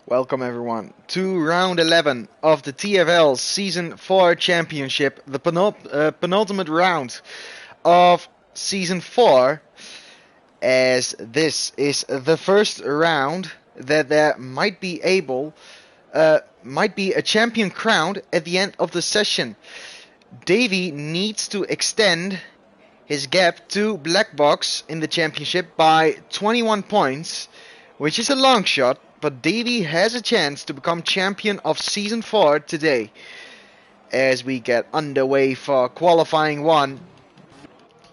Welcome everyone to round 11 of the TFL Season 4 Championship, the penultimate round of Season 4, as this is the first round that there might be a champion crowned at the end of the session. Davey needs to extend his gap to Black Box in the championship by 21 points, which is a long shot, but Davey has a chance to become champion of Season 4 today. As we get underway for qualifying 1,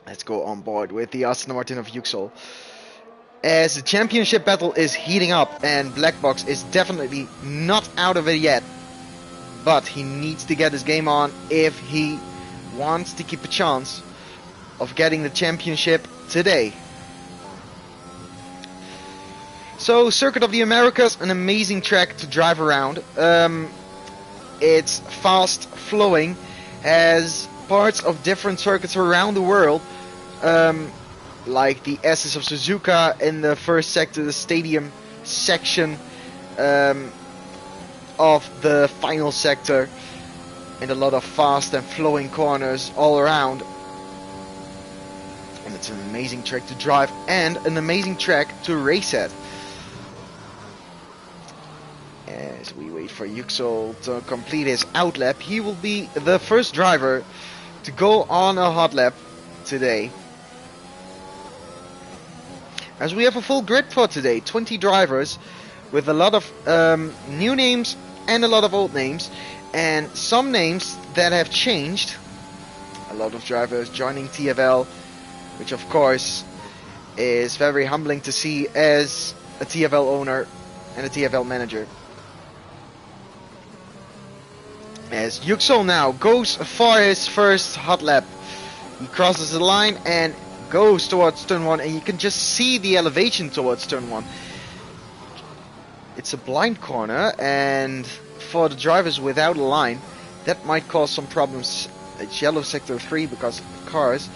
let's go on board with the Aston Martin of Yüksel. As the championship battle is heating up and Black Box is definitely not out of it yet, but he needs to get his game on if he wants to keep a chance of getting the championship today. So, Circuit of the Americas, an amazing track to drive around. It's fast flowing, has parts of different circuits around the world, like the S's of Suzuka in the first sector, the stadium section of the final sector, and a lot of fast and flowing corners all around. And it's an amazing track to drive and an amazing track to race at. As we wait for Yüksel to complete his outlap, he will be the first driver to go on a hot lap today. As we have a full grid for today, 20 drivers with a lot of new names and a lot of old names, and some names that have changed. A lot of drivers joining TFL, which of course is very humbling to see as a TFL owner and a TFL manager. As Yüksel now goes for his first hot lap. He crosses the line and goes towards turn 1, and you can just see the elevation towards turn 1. It's a blind corner, and for the drivers without a line, that might cause some problems at yellow sector 3, because the cars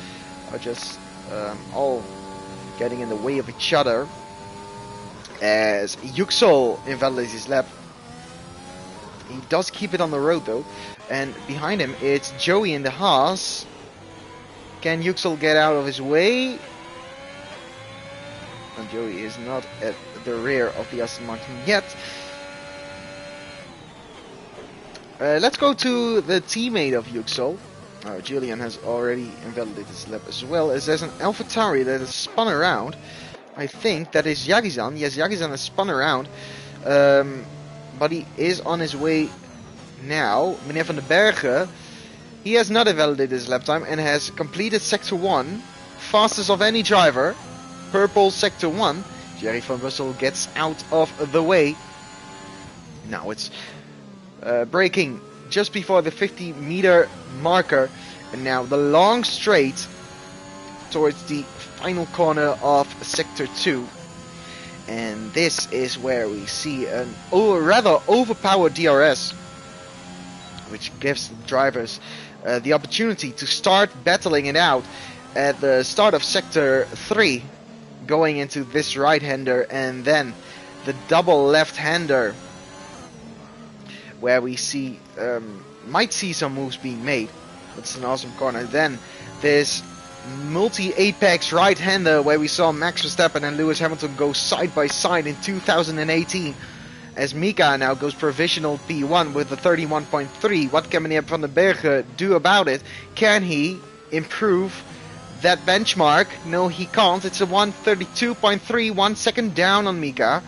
are just all getting in the way of each other. As Yüksel invalidates his lap. He does keep it on the road though, and behind him it's Joey in the Haas. Can Yüksel get out of his way? And Joey is not at the rear of the Aston Martin yet. Let's go to the teammate of Yüksel. Julian has already invalidated his lap as well, as there's an AlphaTauri that has spun around. I think that is Yagizan. Yes, Yagizan has spun around. But he is on his way now. Meneer van den Bergen, he has not invalidated his lap time and has completed Sector 1. Fastest of any driver. Purple Sector 1. Jerry van Bussel gets out of the way. Now it's braking just before the 50-meter marker. And now the long straight towards the final corner of Sector 2. And this is where we see a rather overpowered DRS, which gives the drivers the opportunity to start battling it out at the start of Sector 3, going into this right-hander and then the double left-hander, where we see might see some moves being made. It's an awesome corner. Then this multi-apex right-hander where we saw Max Verstappen and Lewis Hamilton go side by side in 2018, as Mika now goes provisional P1 with a 31.3. What can meneer Van den Bergen do about it? Can he improve that benchmark? No, he can't. It's a 132.3, 1 second down on Mika.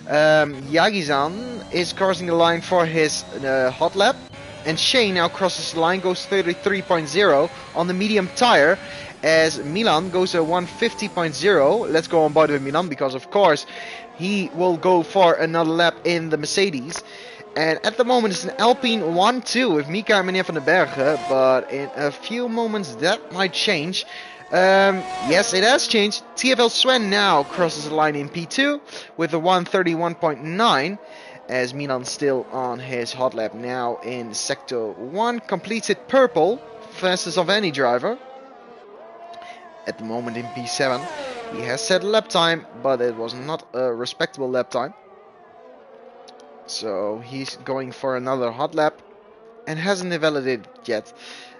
Yagizan is crossing the line for his hot lap, and Shane now crosses the line, goes 33.0 on the medium tire, as Milan goes a 150.0. Let's go on board with Milan, because of course he will go for another lap in the Mercedes. And at the moment it's an Alpine 1-2 with Mika and meneer van den Bergen, but in a few moments that might change. Yes, it has changed. TFL Sven now crosses the line in P2 with a 131.9, as Milan still on his hot lap now in Sector 1. Completes it purple, fastest of any driver. At the moment in P7. He has set a lap time, but it was not a respectable lap time. So he's going for another hot lap and hasn't invalidated yet.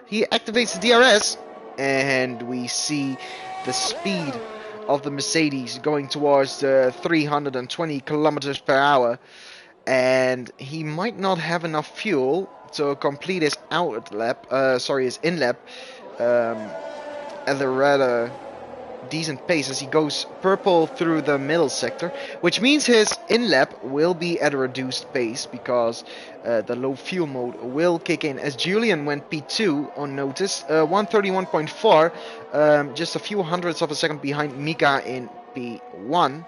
He activates the DRS and we see the speed of the Mercedes going towards the 320 kilometers per hour, and he might not have enough fuel to complete his his in lap at a rather decent pace as he goes purple through the middle sector, which means his in lap will be at a reduced pace because the low fuel mode will kick in, as Julian went P2 on notice, 131.4, just a few hundredths of a second behind Mika in P1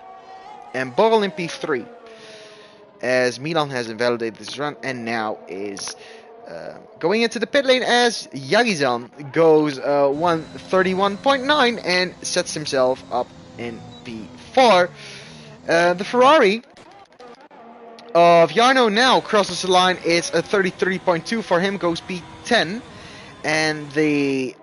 and Borrell in P3, as Milan has invalidated this run and now is going into the pit lane as Yagizan goes 131.9 and sets himself up in P4. The Ferrari of Jarno now crosses the line. It's a 33.2 for him, goes P10. And the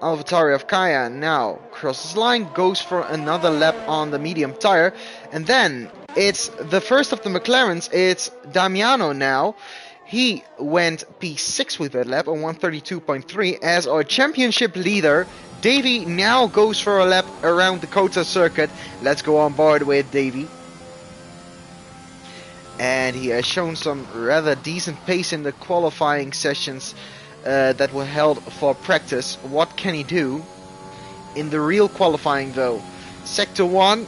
AlphaTauri of Kaya now crosses the line, goes for another lap on the medium tire. And then it's the first of the McLarens. It's Damiano now. He went P6 with that lap on 132.3 as our championship leader. Davey now goes for a lap around the Kota circuit. Let's go on board with Davey. And he has shown some rather decent pace in the qualifying sessions that were held for practice. What can he do in the real qualifying though? Sector 1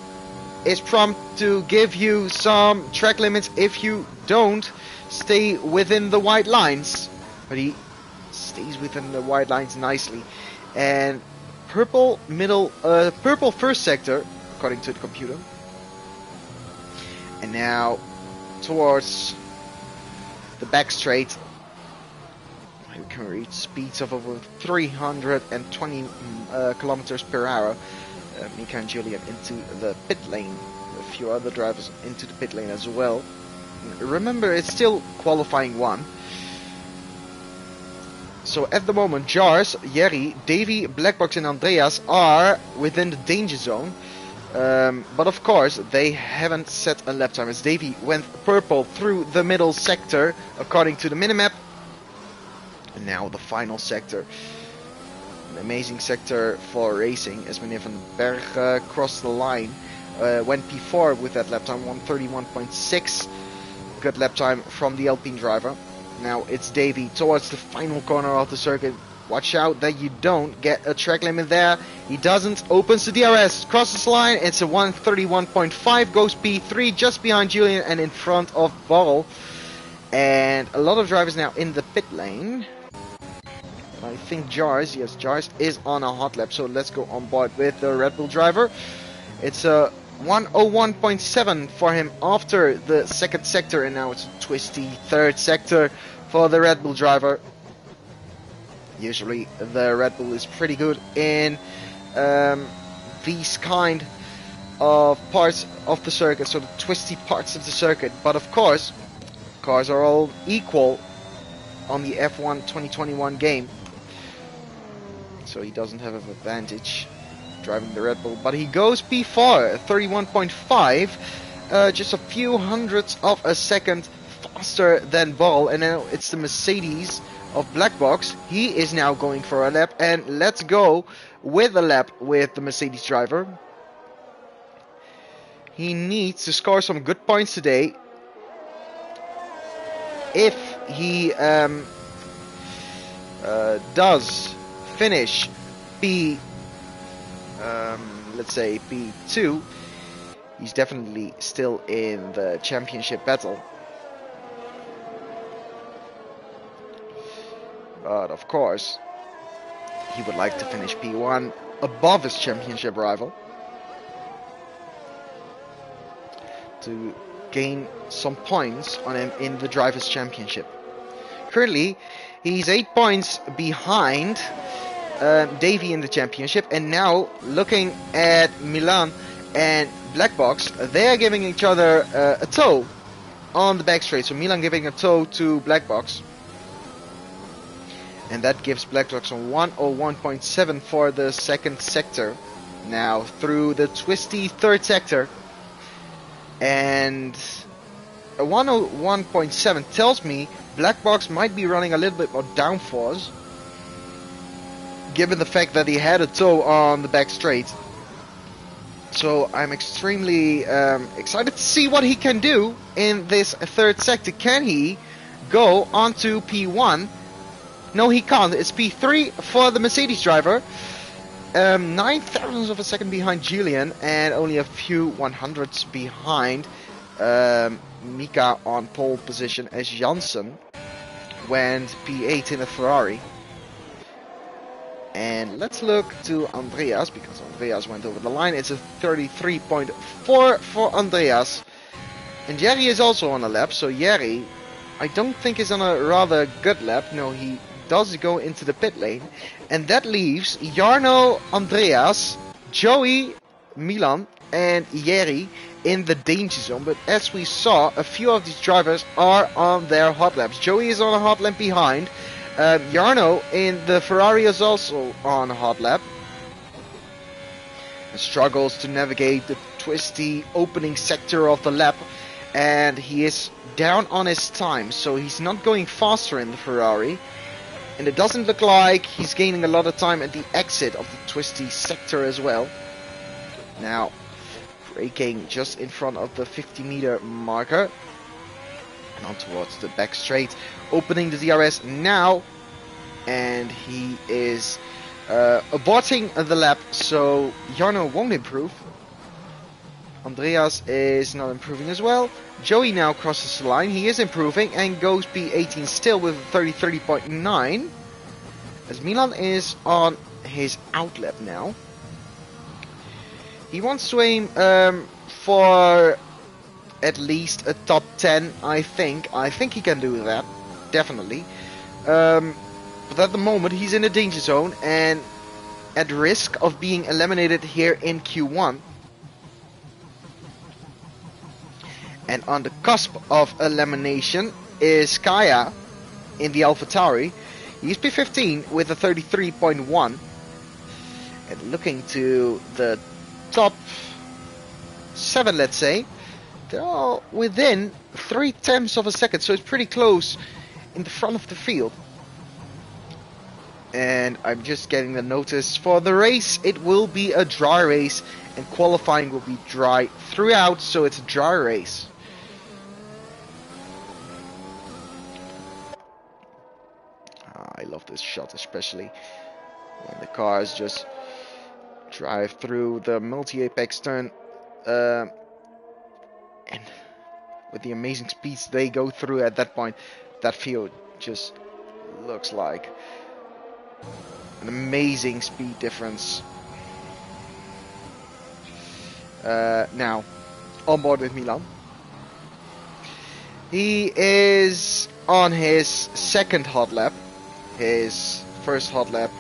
is prompt to give you some track limits if you don't stay within the white lines, but he stays within the white lines nicely. And purple first sector according to the computer, and now towards the back straight you can reach speeds of over 320 kilometers per hour. Mika and Julian into the pit lane, a few other drivers into the pit lane as well. Remember, it's still qualifying 1. So at the moment, Jars, Jerry, Davey, Blackbox and Andreas are within the danger zone. But of course, they haven't set a lap time as Davey went purple through the middle sector according to the minimap. And now the final sector. An amazing sector for racing as Meneer van den Berg crossed the line. Went P4 with that lap time, 131.6. Good lap time from the Alpine driver. Now it's Davey towards the final corner of the circuit. Watch out that you don't get a track limit there. He doesn't. Opens the DRS, crosses the line. It's a 131.5, goes P3 just behind Julian and in front of Borrell. And a lot of drivers now in the pit lane. I think Jars is on a hot lap, so let's go on board with the Red Bull driver. It's a 101.7 for him after the second sector, and now it's a twisty third sector for the Red Bull driver. Usually the Red Bull is pretty good in these kind of parts of the circuit, so the twisty parts of the circuit, but of course cars are all equal on the F1 2021 game, so he doesn't have an advantage driving the Red Bull, but he goes P4, 31.5, just a few hundredths of a second faster than Borrell. And now it's the Mercedes of Blackbox. He is now going for a lap, and let's go with a lap with the Mercedes driver. He needs to score some good points today. If he does finish let's say P2, he's definitely still in the championship battle. But of course, he would like to finish P1 above his championship rival to gain some points on him in the Drivers' Championship. Currently, he's 8 points behind Davey in the championship, and now looking at Milan and Blackbox, they are giving each other a tow on the back straight. So Milan giving a tow to Blackbox, and that gives Blackbox a 101.7 for the second sector. Now through the twisty third sector, and A 101.7 tells me Black Box might be running a little bit more downforce, given the fact that he had a toe on the back straight. So I'm extremely excited to see what he can do in this third sector. Can he go onto P1? No, he can't. It's P3 for the Mercedes driver. 9 thousandths of a second behind Julian, and only a few 100ths behind Mika on pole position, as Janssen went P8 in a Ferrari. And let's look to Andreas, because Andreas went over the line. It's a 33.4 for Andreas. And Jerry is also on a lap, so Jerry, I don't think is on a rather good lap. No, he does go into the pit lane. And that leaves Jarno, Andreas, Joey, Milan, and Jerry in the danger zone. But as we saw, a few of these drivers are on their hot laps. Joey is on a hot lap behind. Jarno in the Ferrari is also on a hot lap. And struggles to navigate the twisty opening sector of the lap. And he is down on his time, so he's not going faster in the Ferrari. And it doesn't look like he's gaining a lot of time at the exit of the twisty sector as well. Now, braking just in front of the 50-meter marker. And on towards the back straight. Opening the DRS now. And he is aborting the lap, so Jarno won't improve. Andreas is not improving as well. Joey now crosses the line. He is improving and goes P18 still with a 30.9. As Milan is on his outlap now. He wants to aim for at least a top 10, I think. I think he can do that, definitely. But at the moment he's in a danger zone and at risk of being eliminated here in Q1. And on the cusp of elimination is Kaya in the AlphaTauri. He's P15 with a 33.1. And looking to the top 7, let's say, they're all within 0.3 of a second, so it's pretty close in the front of the field. And I'm just getting the notice for the race. It will be a dry race, and qualifying will be dry throughout, so it's a dry race. I love this shot, especially when the cars just drive through the multi-apex turn, and with the amazing speeds they go through at that point, that field just looks like an amazing speed difference. Now, on board with Milan. He is on his second hot lap. His first hot lap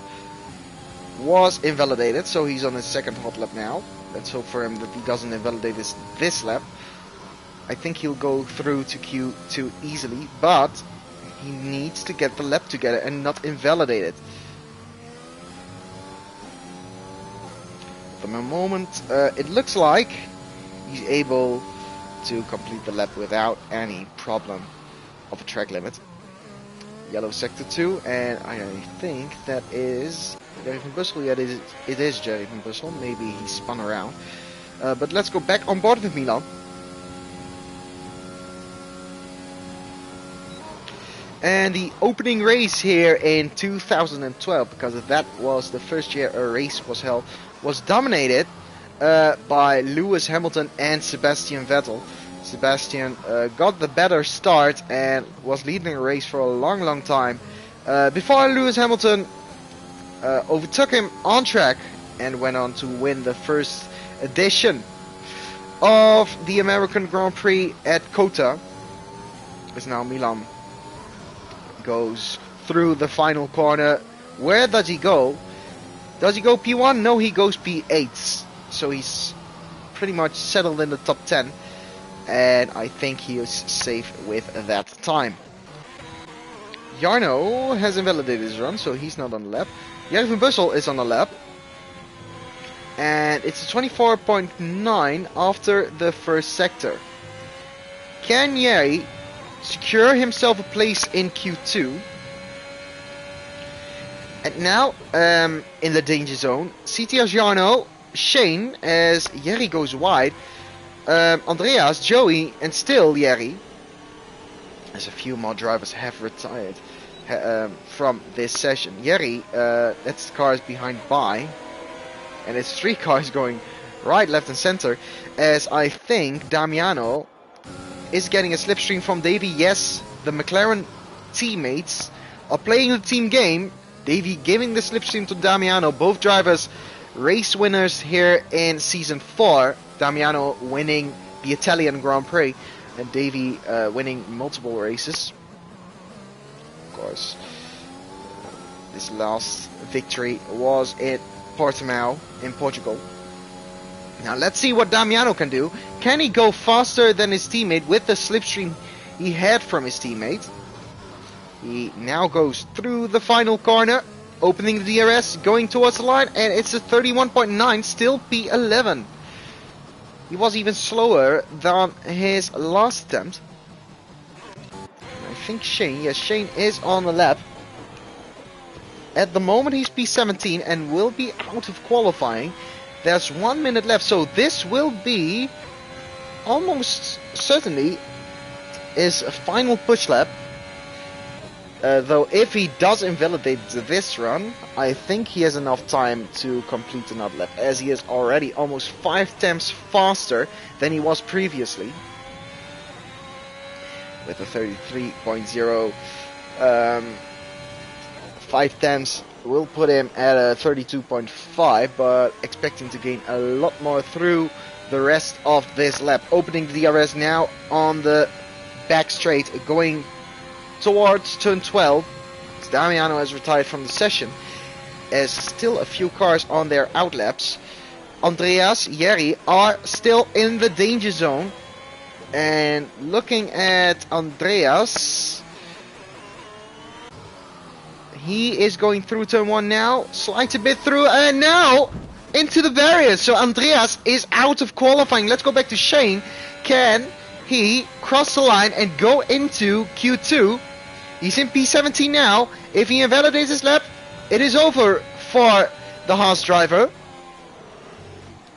was invalidated, so he's on his second hot lap now. Let's hope for him that he doesn't invalidate this lap. I think he'll go through to Q2 easily, but he needs to get the lap together and not invalidate it. At the moment, it looks like he's able to complete the lap without any problem of a track limit. Yellow sector 2, and I think that is Jerry van Bussel. Yeah, it is Jerry van Bussel. Maybe he spun around. But let's go back on board with Milan. And the opening race here in 2012, because that was the first year a race was held, was dominated by Lewis Hamilton and Sebastian Vettel. Sebastian got the better start and was leading the race for a long time before Lewis Hamilton overtook him on track and went on to win the first edition of the American Grand Prix at Kota. As now Milan goes through the final corner. Where does he go? Does he go P1? No, he goes P8. So he's pretty much settled in the top 10. And I think he is safe with that time. Jarno has invalidated his run, so he's not on the lap. Jerry van Bussel is on the lap. And it's a 24.9 after the first sector. Can Jerry secure himself a place in Q2? And now, in the danger zone, CTS Jarno, Shane, as Jerry goes wide, Andreas, Joey, and still Jerry, as a few more drivers have retired from this session. Jerry, that's the cars behind by, and it's 3 cars going right, left, and center, as I think Damiano is getting a slipstream from Davey. Yes, the McLaren teammates are playing the team game. Davey giving the slipstream to Damiano. Both drivers race winners here in Season 4. Damiano winning the Italian Grand Prix and Davey winning multiple races. Of course, this last victory was at Portimao in Portugal. Now let's see what Damiano can do. Can he go faster than his teammate with the slipstream he had from his teammate? He now goes through the final corner, opening the DRS, going towards the line, and it's a 31.9, still P11. He was even slower than his last attempt. I think Shane, yes, Shane is on the lap. At the moment he's P17 and will be out of qualifying. There's 1 minute left, so this will be almost certainly his final push lap. Though if he does invalidate this run, I think he has enough time to complete another lap, as he is already almost 5 times faster than he was previously. With a 33.0, 5 times will put him at a 32.5, but expecting to gain a lot more through the rest of this lap. Opening the DRS now on the back straight, going towards turn 12. Damiano has retired from the session, as still a few cars on their outlaps. Andreas, Jerry are still in the danger zone, and looking at Andreas, he is going through turn 1 now, slides a bit through, and now into the barrier. So Andreas is out of qualifying. Let's go back to Shane. Can he cross the line and go into Q2? He's in P17 now. If he invalidates his lap, it is over for the Haas driver.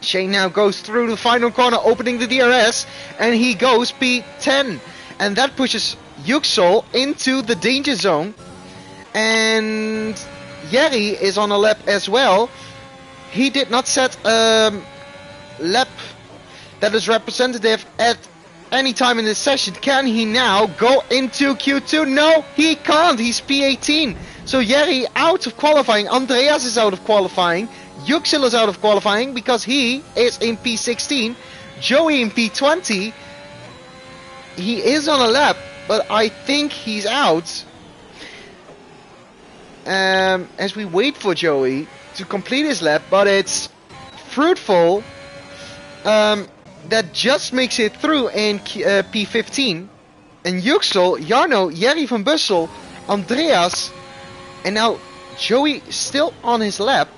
Shane now goes through the final corner, opening the DRS, and he goes P10. And that pushes Yüksel into the danger zone. And Jerry is on a lap as well. He did not set a lap that is representative at any time in this session. Can he now go into Q2? No, he can't. He's P18. So Jerry out of qualifying. Andreas is out of qualifying. Yüksel is out of qualifying because he is in P16. Joey in P20. He is on a lap, but I think he's out. As we wait for Joey to complete his lap, but it's fruitful. That just makes it through in P15. And Yüksel, Jarno, Jerry van Bussel, Andreas, and now Joey still on his lap.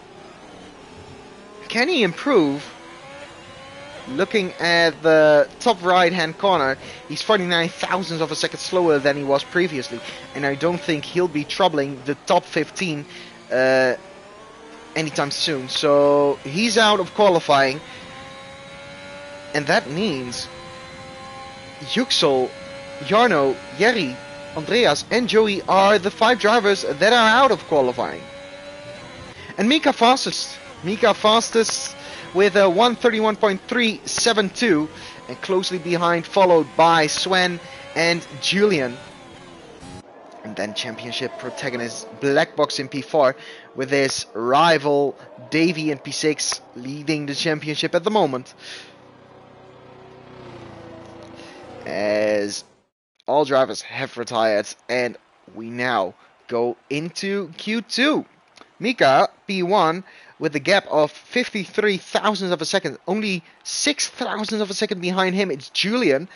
Can he improve? Looking at the top right hand corner, he's 49 thousandths of a second slower than he was previously, and I don't think he'll be troubling the top 15 anytime soon. So he's out of qualifying. And that means Yüksel, Jarno, Jerry, Andreas and Joey are the 5 drivers that are out of qualifying. And Mika fastest with a 131.372, and closely behind, followed by Sven and Julian. And then championship protagonist Black Box in P4, with his rival Davey in P6 leading the championship at the moment. As all drivers have retired, and we now go into Q2. Mika, P1, with a gap of 53 thousandths of a second. Only 6 thousandths of a second behind him, it's Julian.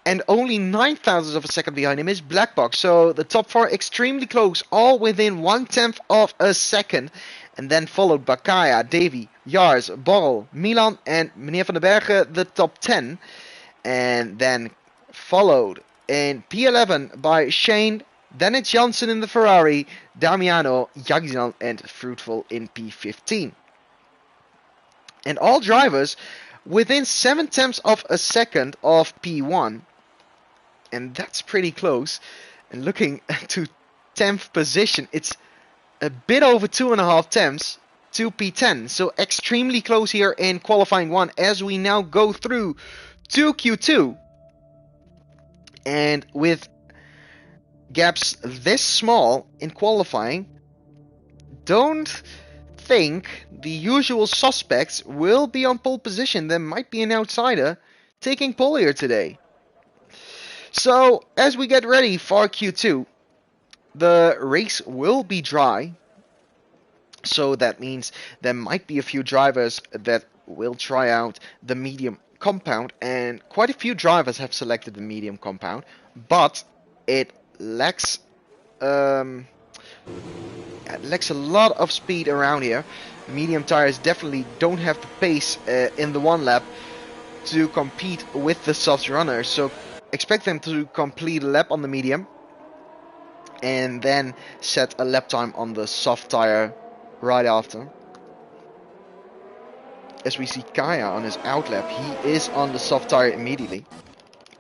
And only 9 thousandths of a second behind him is Black Box. So the top 4 extremely close, all within 1/10 of a second. And then followed Bakaya, Davy, Jars, Borrell, Milan and Meneer van den Bergen, the top 10. And then followed in P11 by Shane. Then it's Janssen in the Ferrari, Damiano, Jagizan, and Fruitful in P15. And all drivers within 7/10 of a second of P1. And that's pretty close. And looking to 10th position, it's a bit over 2.5 tenths to P10. So extremely close here in qualifying 1 as we now go through to Q2. And with gaps this small in qualifying, don't think the usual suspects will be on pole position. There might be an outsider taking pole here today. So as we get ready for Q2, the race will be dry. So that means there might be a few drivers that will try out the medium compound, and quite a few drivers have selected the medium compound, but it lacks a lot of speed around here. Medium tires definitely don't have the pace in the one lap to compete with the soft runners, so expect them to complete a lap on the medium and then set a lap time on the soft tire right after. As we see Kaya on his outlap, he is on the soft tire immediately.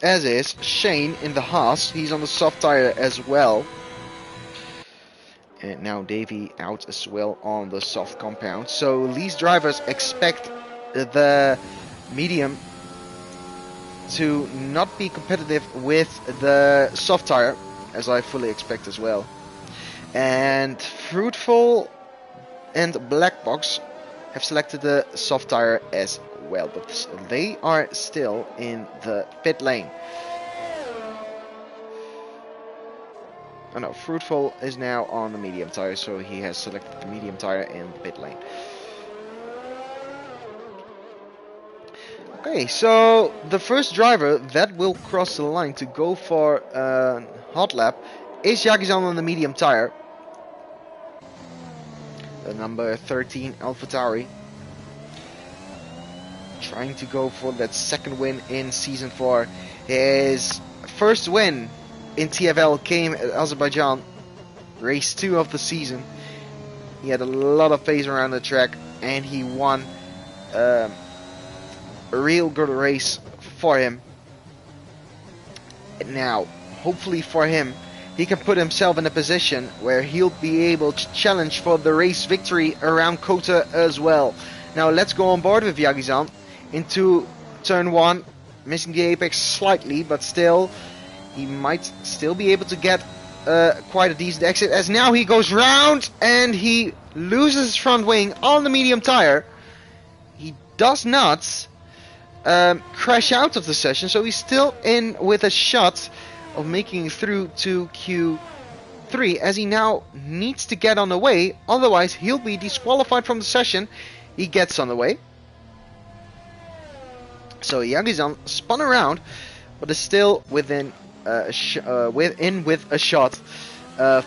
As is Shane in the Haas, he's on the soft tire as well. And now Davey out as well on the soft compound. So these drivers expect the medium to not be competitive with the soft tire, as I fully expect as well. And Fruitful and Black Box have selected the soft tire as well, but they are still in the pit lane. Oh no, Fruitful is now on the medium tire, so he has selected the medium tire in the pit lane. Okay, so the first driver that will cross the line to go for a hot lap is Jagizan on the medium tire. The number 13 AlphaTauri, trying to go for that second win in Season 4. His first win in TFL came at Azerbaijan, race 2 of the season. He had a lot of pace around the track and he won a real good race for him. Now, hopefully for him, he can put himself in a position where he'll be able to challenge for the race victory around Kota as well. Now let's go on board with Jagizan into turn 1, missing the apex slightly, but still he might still be able to get quite a decent exit, as now he goes round and he loses his front wing on the medium tire. He does not crash out of the session, so he's still in with a shot of making it through to Q3, as he now needs to get on the way, otherwise he'll be disqualified from the session. He gets on the way. So Jagizan spun around, but is still within with a shot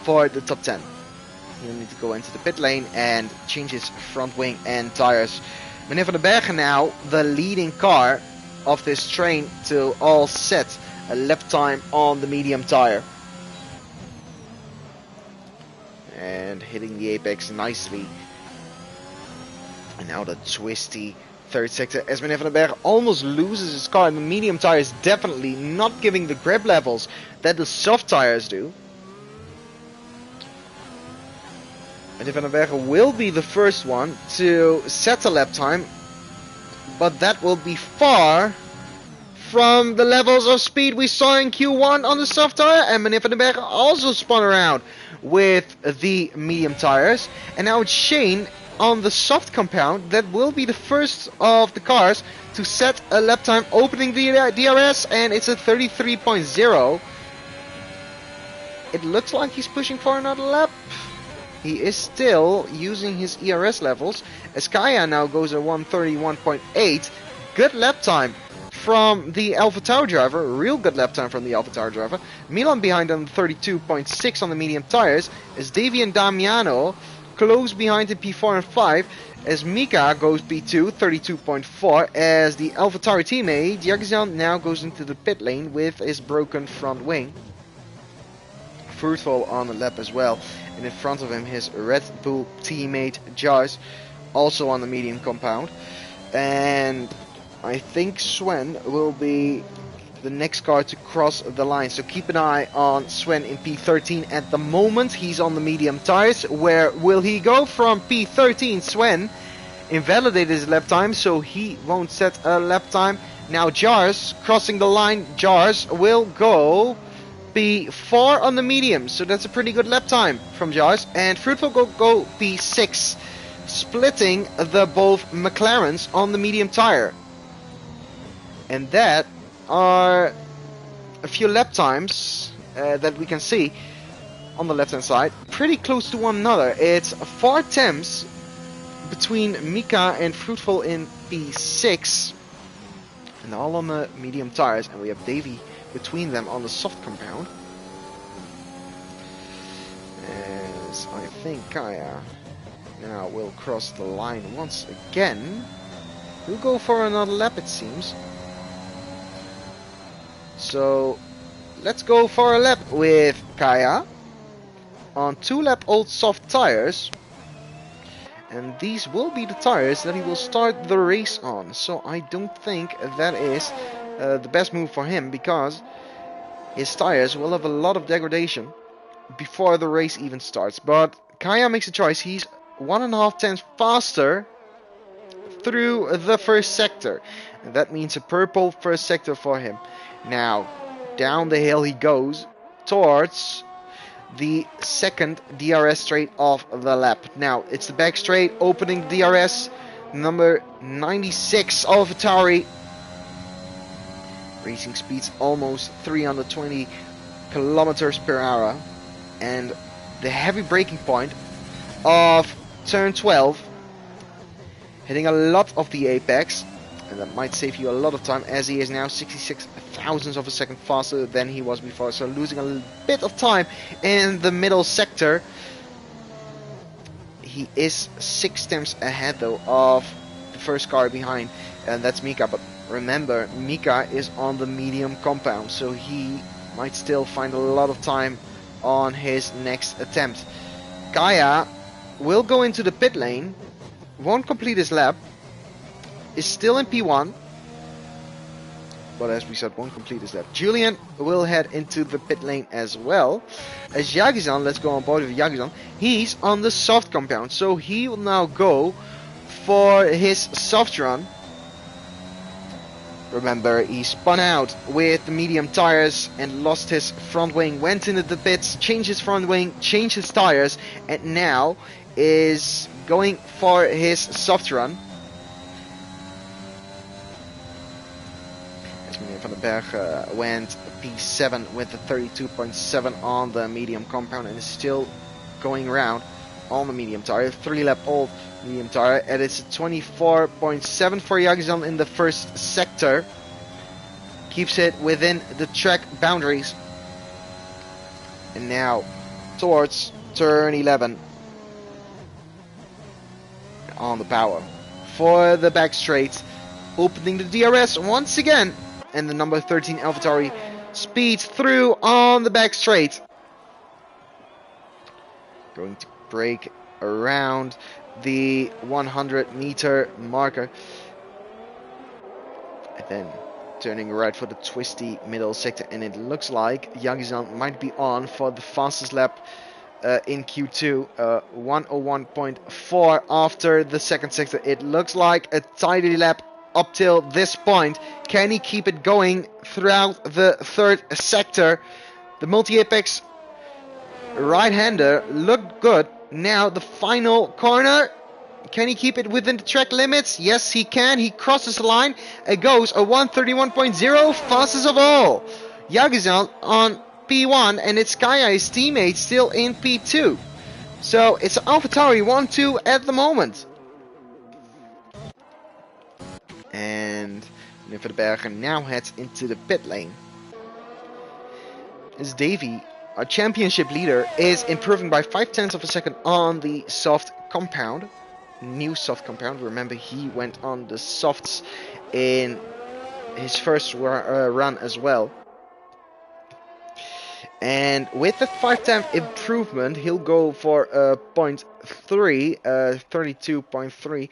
for the top 10. He'll need to go into the pit lane and change his front wing and tires. Meneer van den Bergen now, the leading car of this train, to all set a lap time on the medium tire. And hitting the apex nicely. And now the twisty third sector, as Meneer van den Bergen almost loses his car. The medium tire is definitely not giving the grip levels that the soft tires do. Meneer van den Bergen will be the first one to set a lap time, but that will be far from the levels of speed we saw in Q1 on the soft tire. And Meneer van den Bergen also spun around with the medium tires. And now it's Shane on the soft compound that will be the first of the cars to set a lap time, opening the DRS, and it's a 33.0. It looks like he's pushing for another lap. He is still using his ERS levels, as Kaya now goes at 131.8. Good lap time from the AlphaTauri driver, real good lap time from the AlphaTauri driver. Milan behind on 32.6 on the medium tires, as Davy and Damiano close behind in P4 and 5, as Mika goes P2, 32.4, as the AlphaTauri teammate, Yagizan, now goes into the pit lane with his broken front wing. Fruitful on the lap as well, and in front of him his Red Bull teammate Jars, also on the medium compound. And I think Sven will be the next car to cross the line, so keep an eye on Sven in P13 at the moment. He's on the medium tires. Where will he go from P13? Sven invalidated his lap time, so he won't set a lap time. Now Jars crossing the line. Jars will go P4 on the medium, so that's a pretty good lap time from Jars. And Fruitful will go P6, splitting the both McLarens on the medium tire. And that are a few lap times that we can see on the left hand side, pretty close to one another. It's 4 temps between Mika and Fruitful in P6, and all on the medium tires, and we have Davey between them on the soft compound. As I think Kaya now will cross the line once again. We'll go for another lap, it seems. So let's go for a lap with Kaya on 2-lap-old soft tires, and these will be the tires that he will start the race on. So I don't think that is the best move for him, because his tires will have a lot of degradation before the race even starts. But Kaya makes a choice. He's 1.5 tenths faster through the first sector, and that means a purple first sector for him. Now down the hill he goes towards the second DRS straight of the lap. Now it's the back straight opening the DRS, number 96 AlphaTauri. Racing speeds almost 320 kilometers per hour, and the heavy braking point of turn 12, hitting a lot of the apex, and that might save you a lot of time, as he is now 66 thousandths of a second faster than he was before, so losing a bit of time in the middle sector. He is 6 tenths ahead though of the first car behind, and that's Mika. But remember, Mika is on the medium compound, so he might still find a lot of time on his next attempt. Kaya will go into the pit lane, won't complete his lap, is still in P1, but as we said, won't complete his lap. Julian will head into the pit lane as well. As Yagizan, let's go on board with Yagizan. He's on the soft compound, so he will now go for his soft run. Remember, he spun out with the medium tires and lost his front wing, went into the pits, changed his front wing, changed his tires, and now is going for his soft run. Van den Berg went P7 with the 32.7 on the medium compound, and is still going around on the medium tire, 3-lap-old medium tire, and it's 24.7 for Yagizan in the first sector. Keeps it within the track boundaries. And now towards turn 11 on the power for the back straight, opening the DRS once again, and the number 13 AlphaTauri speeds through on the back straight. Going to brake around the 100-meter marker, and then turning right for the twisty middle sector, and it looks like Yagizan might be on for the fastest lap in Q2, 101.4 after the second sector. It looks like a tidy lap up till this point. Can he keep it going throughout the third sector? The multi-apex right-hander looked good. Now the final corner. Can he keep it within the track limits? Yes, he can. He crosses the line. It goes a 131.0, fastest of all. Yagizan on P1, and it's Kaya, his teammate, still in P2. So it's AlphaTauri 1-2 at the moment. And Van den Berg now heads into the pit lane. As Davey our championship leader, is improving by 0.5 of a second on the soft compound. New soft compound. Remember, he went on the softs in his first run as well. And with the 5/10 improvement, he'll go for 0.3, 32.3,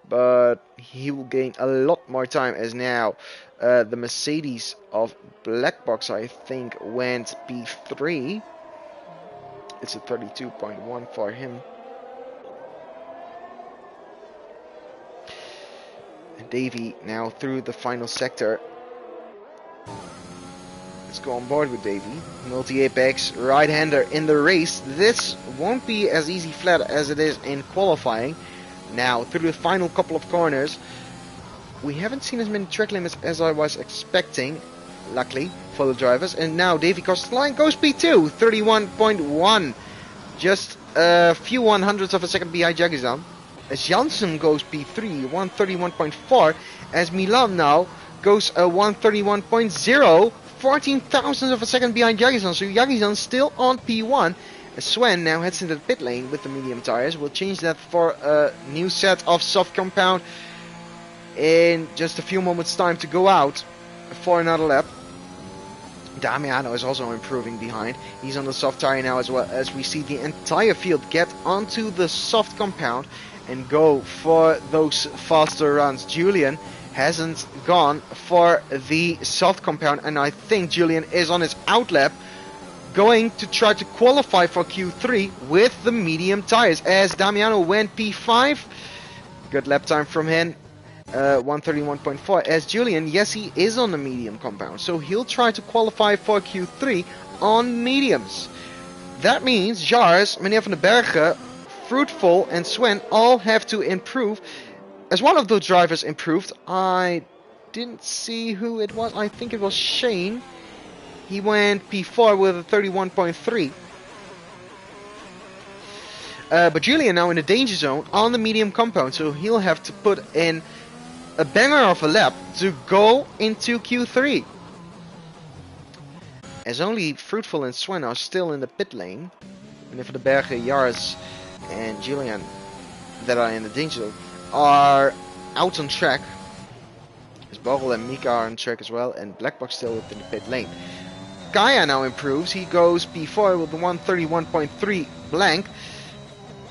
but he will gain a lot more time, as now the Mercedes of Black Box, I think, went P3. It's a 32.1 for him. And Davey now through the final sector. Let's go on board with Davey. Multi-apex right-hander in the race. This won't be as easy flat as it is in qualifying. Now through the final couple of corners, we haven't seen as many track limits as I was expecting, luckily for the drivers. And now Davey crosses the line, goes P2, 31.1, just a few 100ths of a second behind Jagizan. As Janssen goes P3, 131.4, as Milan now goes 131.0, 14,000ths of a second behind Jagizan. So Jagizan still on P1. Sven now heads into the pit lane with the medium tires. We'll change that for a new set of soft compound in just a few moments time to go out for another lap. Damiano is also improving behind. He's on the soft tire now, as well as we see the entire field get onto the soft compound and go for those faster runs. Julian hasn't gone for the soft compound, and I think Julian is on his out lap, going to try to qualify for Q3 with the medium tires, as Damiano went P5. Good lap time from him, 131.4. As Julian, yes, he is on the medium compound, so he'll try to qualify for Q3 on mediums. That means Jars, Meneer van den Bergen, Fruitful and Sven all have to improve. As one of those drivers improved, I didn't see who it was. I think it was Shane. He went P4 with a 31.3. But Julian now in the danger zone on the medium compound, so he'll have to put in a banger of a lap to go into Q3. As only Fruitful and Sven are still in the pit lane, and if the Bergen, Jars and Julian that are in the danger zone are out on track, as Borrell and Mika are on track as well, and Blackbox still within the pit lane. Kaya now improves. He goes P4 with the 131.3 blank.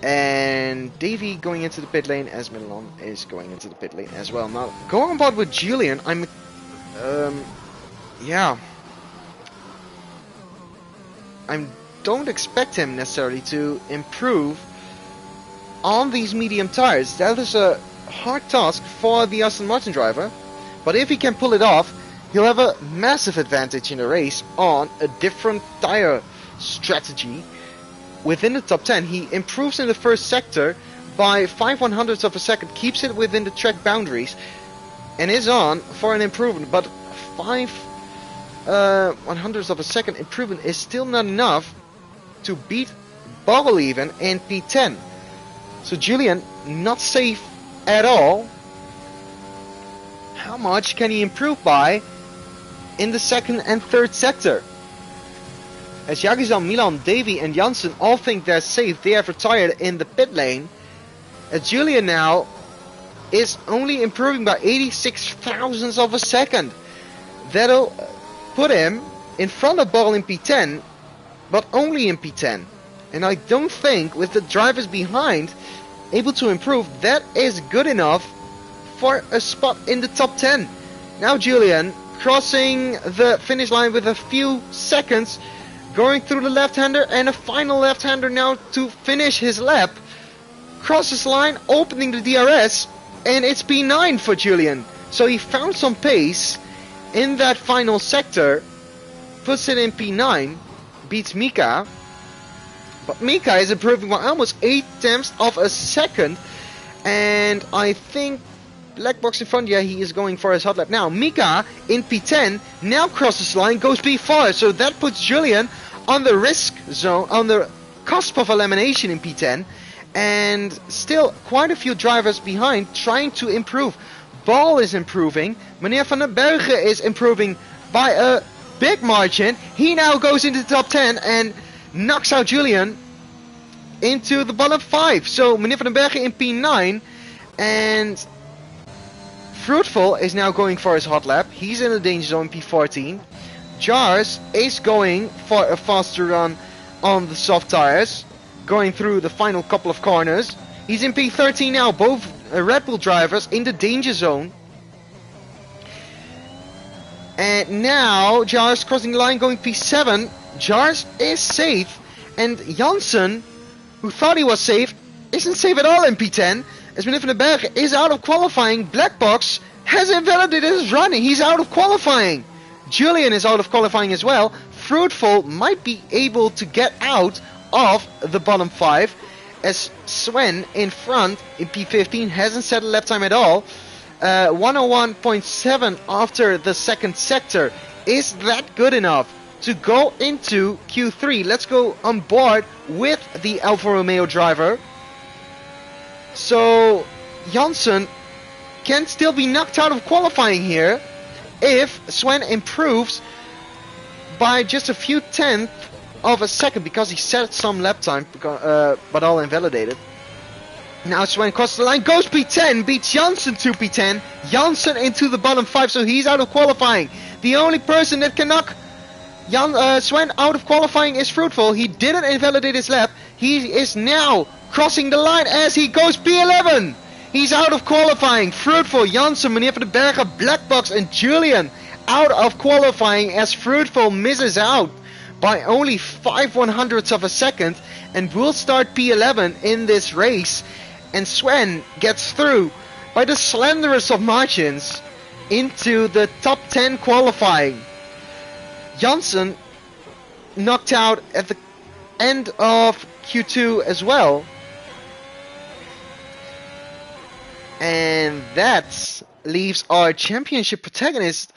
And Davey going into the pit lane, as Milan is going into the pit lane as well. Now, going on board with Julian, I don't expect him necessarily to improve on these medium tires. That is a hard task for the Aston Martin driver, but if he can pull it off, he'll have a massive advantage in the race on a different tire strategy. Within the top 10, he improves in the first sector by 5/100ths of a second, keeps it within the track boundaries, and is on for an improvement. But 5/100ths of a second improvement is still not enough to beat Bobble even in P10. So Julian, not safe at all. How much can he improve by in the second and third sector? As Jagizan, Milan, Davey and Janssen all think they're safe, they have retired in the pit lane. As Julian now is only improving by 86,000ths of a second. That'll put him in front of Borrell in P10, but only in P10. And I don't think, with the drivers behind able to improve, that is good enough for a spot in the top 10. Now Julian crossing the finish line with a few seconds, going through the left-hander, and a final left-hander now to finish his lap. Crosses line, opening the DRS, and it's P9 for Julian. So he found some pace in that final sector, puts it in P9, beats Mika. But Mika is improving by almost 0.8 of a second, and I think Black Box in front, yeah, he is going for his hot lap. Now Mika in P10 now crosses the line, goes P4, so that puts Julian on the risk zone, on the cusp of elimination in P10, and still quite a few drivers behind trying to improve. Ball is improving, Meneer van den Bergen is improving by a big margin. He now goes into the top 10, and knocks out Julian into the bottom 5. So Meneer van den Bergen in P9, and Fruitful is now going for his hot lap. He's in the danger zone P14. Jars is going for a faster run on the soft tires, going through the final couple of corners. He's in P13 now, both Red Bull drivers in the danger zone. And now Jars crossing the line, going P7. Jars is safe, and Janssen, who thought he was safe, isn't safe at all in P10. As Meneer van den Bergen is out of qualifying. Black Box has invalidated his running. He's out of qualifying. Julian is out of qualifying as well. Fruitful might be able to get out of the bottom 5, as Sven in front in P15 hasn't set a lap time at all. 101.7 after the second sector. Is that good enough to go into Q3? Let's go on board with the Alfa Romeo driver. So Janssen can still be knocked out of qualifying here if Sven improves by just a few tenths of a second, because he set some lap time, but all invalidated. Now Sven crosses the line, goes P10, beats Janssen to P10. Janssen into the bottom 5, so he's out of qualifying. The only person that can knock Sven out of qualifying is Fruitful. He didn't invalidate his lap. He is now crossing the line as he goes P11. He's out of qualifying. Fruitful, Janssen, Meneer van den Bergen, Black Box and Julian out of qualifying as Fruitful misses out by only 5/100ths of a second and will start P11 in this race. And Sven gets through by the slenderest of margins into the top 10 qualifying. Janssen knocked out at the end of Q2 as well. And that leaves our championship protagonist,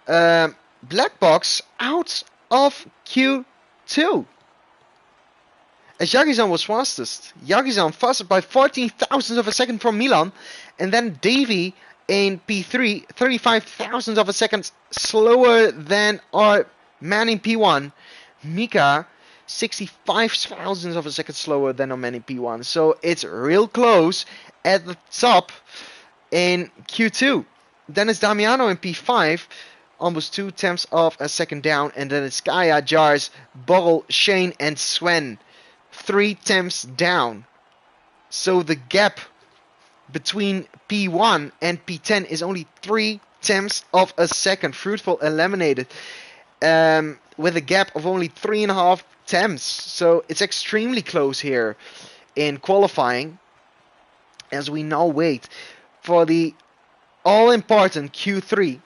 Black Box, out of Q2. As Jagizan was fastest. Jagizan faster by 14 thousandths of a second from Milan. And then Davy in P3, 35 thousandths of a second slower than our man in P1. Mika, 65 thousandths of a second slower than our man in P1. So it's real close at the top in Q2. Then it's Damiano in P5, almost 2 tenths of a second down. And then it's Kaya, Jars, Borrell, Shane and Sven, 3 tenths down. So the gap between P1 and P10 is only 3 tenths of a second. Fruitful eliminated with a gap of only 3.5 tenths. So it's extremely close here in qualifying, as we now wait for the all-important Q3.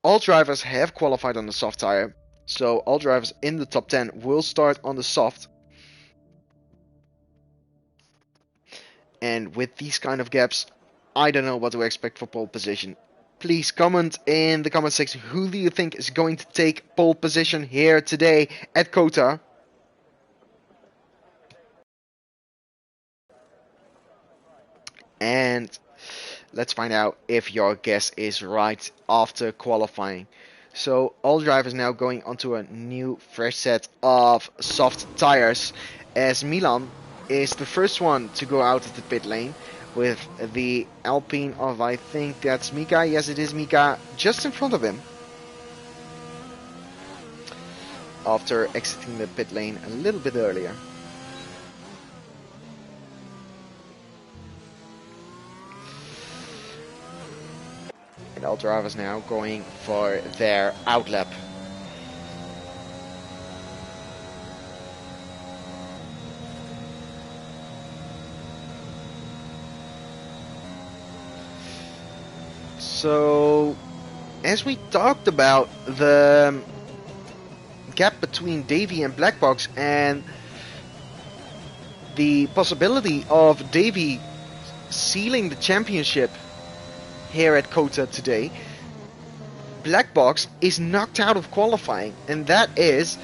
All drivers have qualified on the soft tire, so all drivers in the top 10 will start on the soft. And with these kind of gaps, I don't know what to expect for pole position. Please comment in the comment section, who do you think is going to take pole position here today at COTA? And let's find out if your guess is right after qualifying. So all drivers now going onto a new fresh set of soft tires, as Milan is the first one to go out of the pit lane with the Alpine of, I think that's Mika. Yes, it is Mika, just in front of him, after exiting the pit lane a little bit earlier. And all drivers now going for their outlap. So, as we talked about the gap between Davy and Black Box and the possibility of Davy sealing the championship here at COTA today, Black Box is knocked out of qualifying, and that is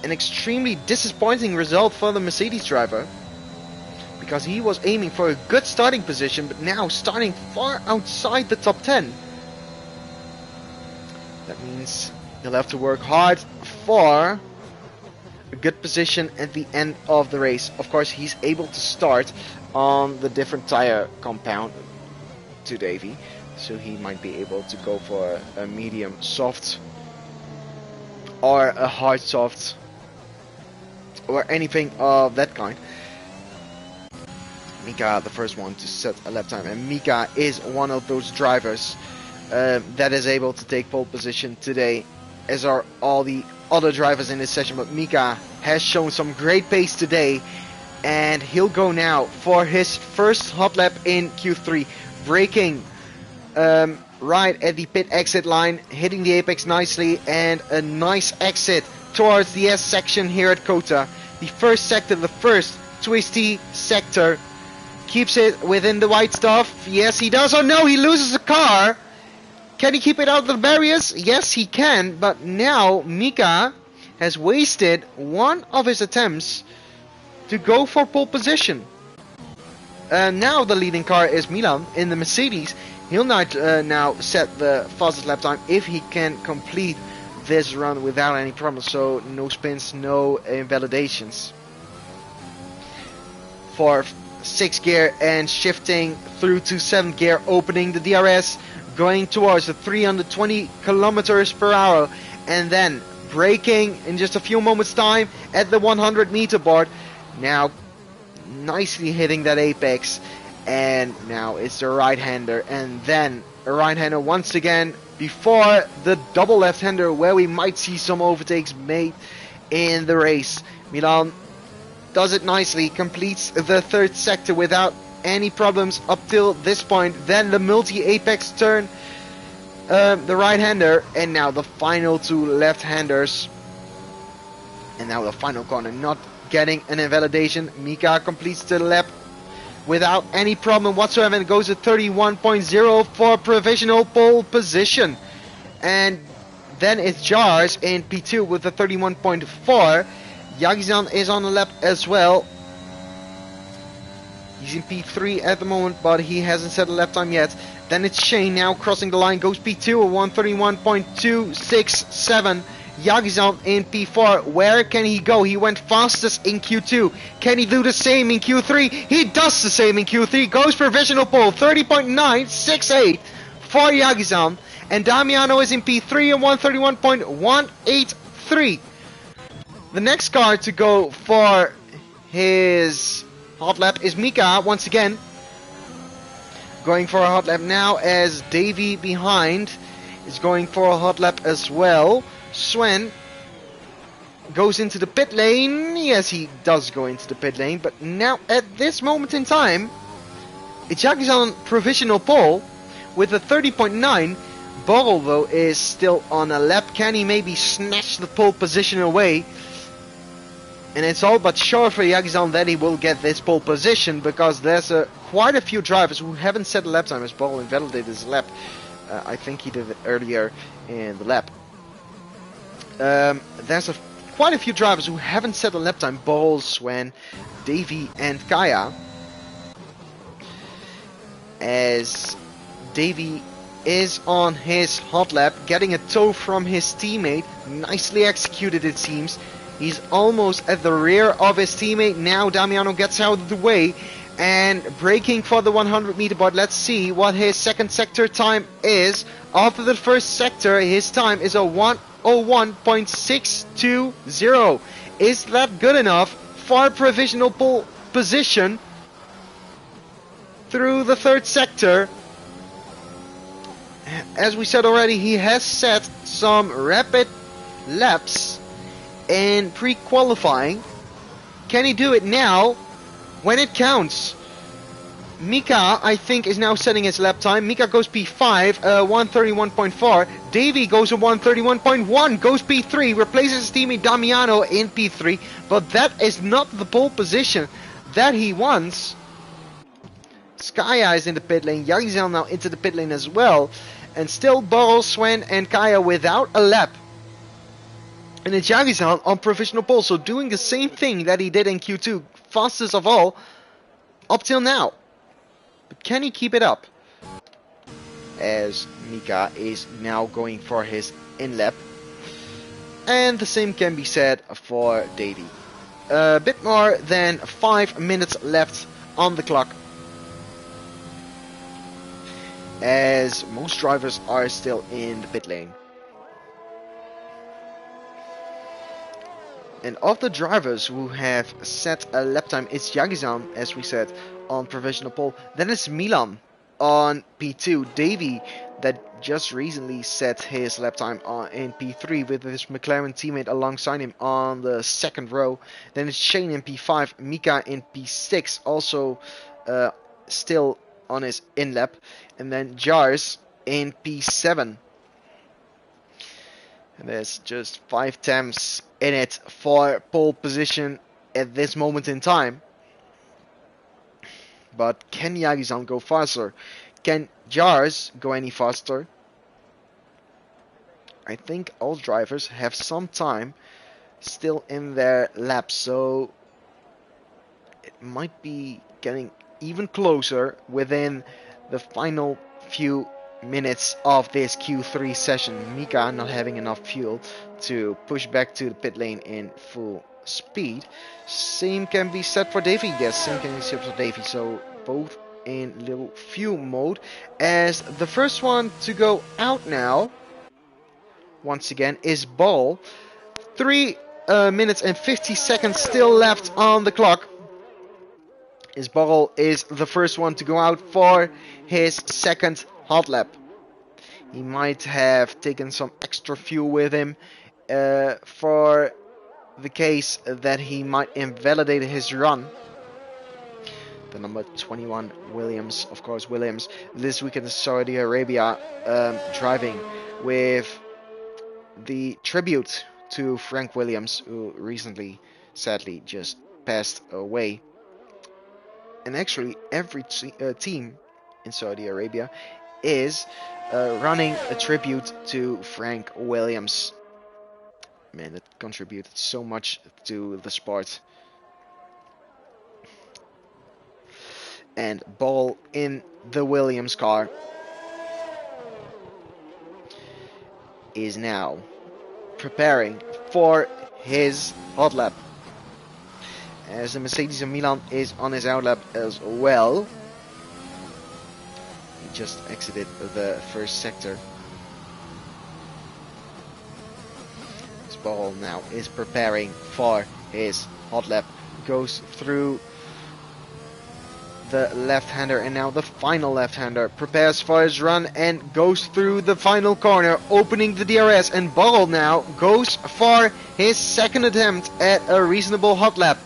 an extremely disappointing result for the Mercedes driver, because he was aiming for a good starting position, but now starting far outside the top 10. That means he'll have to work hard for a good position at the end of the race. Of course, he's able to start on the different tire compound to Davy, so he might be able to go for a medium soft or a hard soft or anything of that kind. Mika, the first one to set a lap time, and Mika is one of those drivers that is able to take pole position today, as are all the other drivers in this session. But Mika has shown some great pace today, and he'll go now for his first hot lap in Q3, braking right at the pit exit line, hitting the apex nicely, and a nice exit towards the S section here at Kota. The first sector, the first twisty sector, keeps it within the white stuff. Yes, he does. Oh no, he loses the car. Can he keep it out of the barriers? Yes, he can, but now Mika has wasted one of his attempts to go for pole position. Now the leading car is Milan in the Mercedes. He'll not now set the fastest lap time if he can complete this run without any problems. So no spins, no invalidations. For 6th gear and shifting through to 7th gear, opening the DRS, going towards the 320 kilometers per hour, and then braking in just a few moments time at the 100 meter board. Now nicely hitting that apex, and now it's the right-hander, and then a right-hander once again before the double left-hander, where we might see some overtakes made in the race. Milan does it nicely, completes the 3rd sector without any problems up till this point. Then the multi-apex turn, the right-hander, and now the final 2 left-handers, and now the final corner, not getting an invalidation. Mika completes the lap without any problem whatsoever, and goes to 31.0 for provisional pole position. And then it's Jars in P2 with the 31.4. Yagizan is on the lap as well. He's in P3 at the moment, but he hasn't set a lap time yet. Then it's Shane now crossing the line, goes P2 at 131.267. Yagizan in P4. Where can he go? He went fastest in Q2. Can he do the same in Q3? He does the same in Q3. Goes provisional pole, 30.968 for Yagizan. And Damiano is in P3 at 131.183. The next car to go for his hot lap is Mika once again. Going for a hot lap now, as Davy behind is going for a hot lap as well. Sven goes into the pit lane. Yes, he does go into the pit lane, but now at this moment in time, it's Yagizan provisional pole with a 30.9. Borrell though is still on a lap. Can he maybe snatch the pole position away? And it's all but sure for Yagizan that he will get this pole position, because there's quite a few drivers who haven't set a lap time, as Borrell invalidated his lap. I think he did it earlier in the lap. There's quite a few drivers who haven't set a lap time. Borrell, Sven, Davy and Kaya. As Davy is on his hot lap, getting a tow from his teammate. Nicely executed, it seems. He's almost at the rear of his teammate. Now Damiano gets out of the way and braking for the 100 meter board. Let's see what his 2nd sector time is. After the 1st sector, his time is a 1:01.620. Is that good enough for provisional pole position through the 3rd sector? As we said already, he has set some rapid laps in pre-qualifying. Can he do it now when it counts? Mika, I think, is now setting his lap time. Mika goes P5, 131.4. Davy goes to 131.1, goes P3, replaces his teammate Damiano in P3, but that is not the pole position that he wants. Skya is in the pit lane. Yagizan now into the pit lane as well. And still Borrell, Sven and Kaya without a lap. And it's Yagizan on provisional pole, so doing the same thing that he did in Q2, fastest of all, up till now. But can he keep it up? As Mika is now going for his in-lap. And the same can be said for Davy. A bit more than 5 minutes left on the clock, as most drivers are still in the pit lane. And of the drivers who have set a lap time, it's Yagizan, as we said, on provisional pole. Then it's Milan on P2. Davy, that just recently set his lap time in P3 with his McLaren teammate alongside him on the second row. Then it's Shane in P5, Mika in P6, also still on his in-lap. And then Jars in P7. And there's just 5 attempts in it for pole position at this moment in time. But can Yagizan go faster? Can Jars go any faster? I think all drivers have some time still in their laps, so it might be getting even closer within the final few minutes of this Q3 session. Mika not having enough fuel to push back to the pit lane in full speed. Same can be said for Davy. Yes, same can be said for Davy. So both in little fuel mode. As the first one to go out now, once again, is Ball. 3 minutes and 50 seconds still left on the clock. Isbarrel is the first one to go out for his second hot lap. He might have taken some extra fuel with him for the case that he might invalidate his run. The number 21 Williams, of course, Williams, this weekend in Saudi Arabia, driving with the tribute to Frank Williams, who recently, sadly, just passed away. And actually, every team in Saudi Arabia is running a tribute to Frank Williams. Man, that contributed so much to the sport. And Ball in the Williams car is now preparing for his hot lap, as the Mercedes of Milan is on his out lap as well. He just exited the first sector. Ball now is preparing for his hot lap, goes through the left-hander, and now the final left-hander prepares for his run and goes through the final corner, opening the DRS, and Ball now goes for his second attempt at a reasonable hot lap.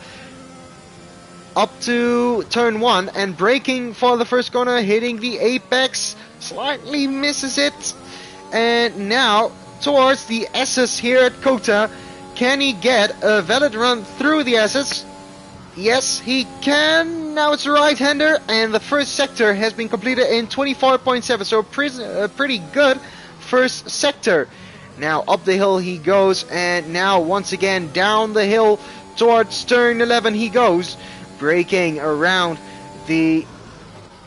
Up to turn 1 and braking for the first corner, hitting the apex, slightly misses it, and now towards the S's here at Kota. Can he get a valid run through the S's? Yes, he can. Now it's a right-hander, and the first sector has been completed in 24.7, so a pretty good first sector. Now up the hill he goes, and now once again down the hill towards turn 11 he goes, braking around the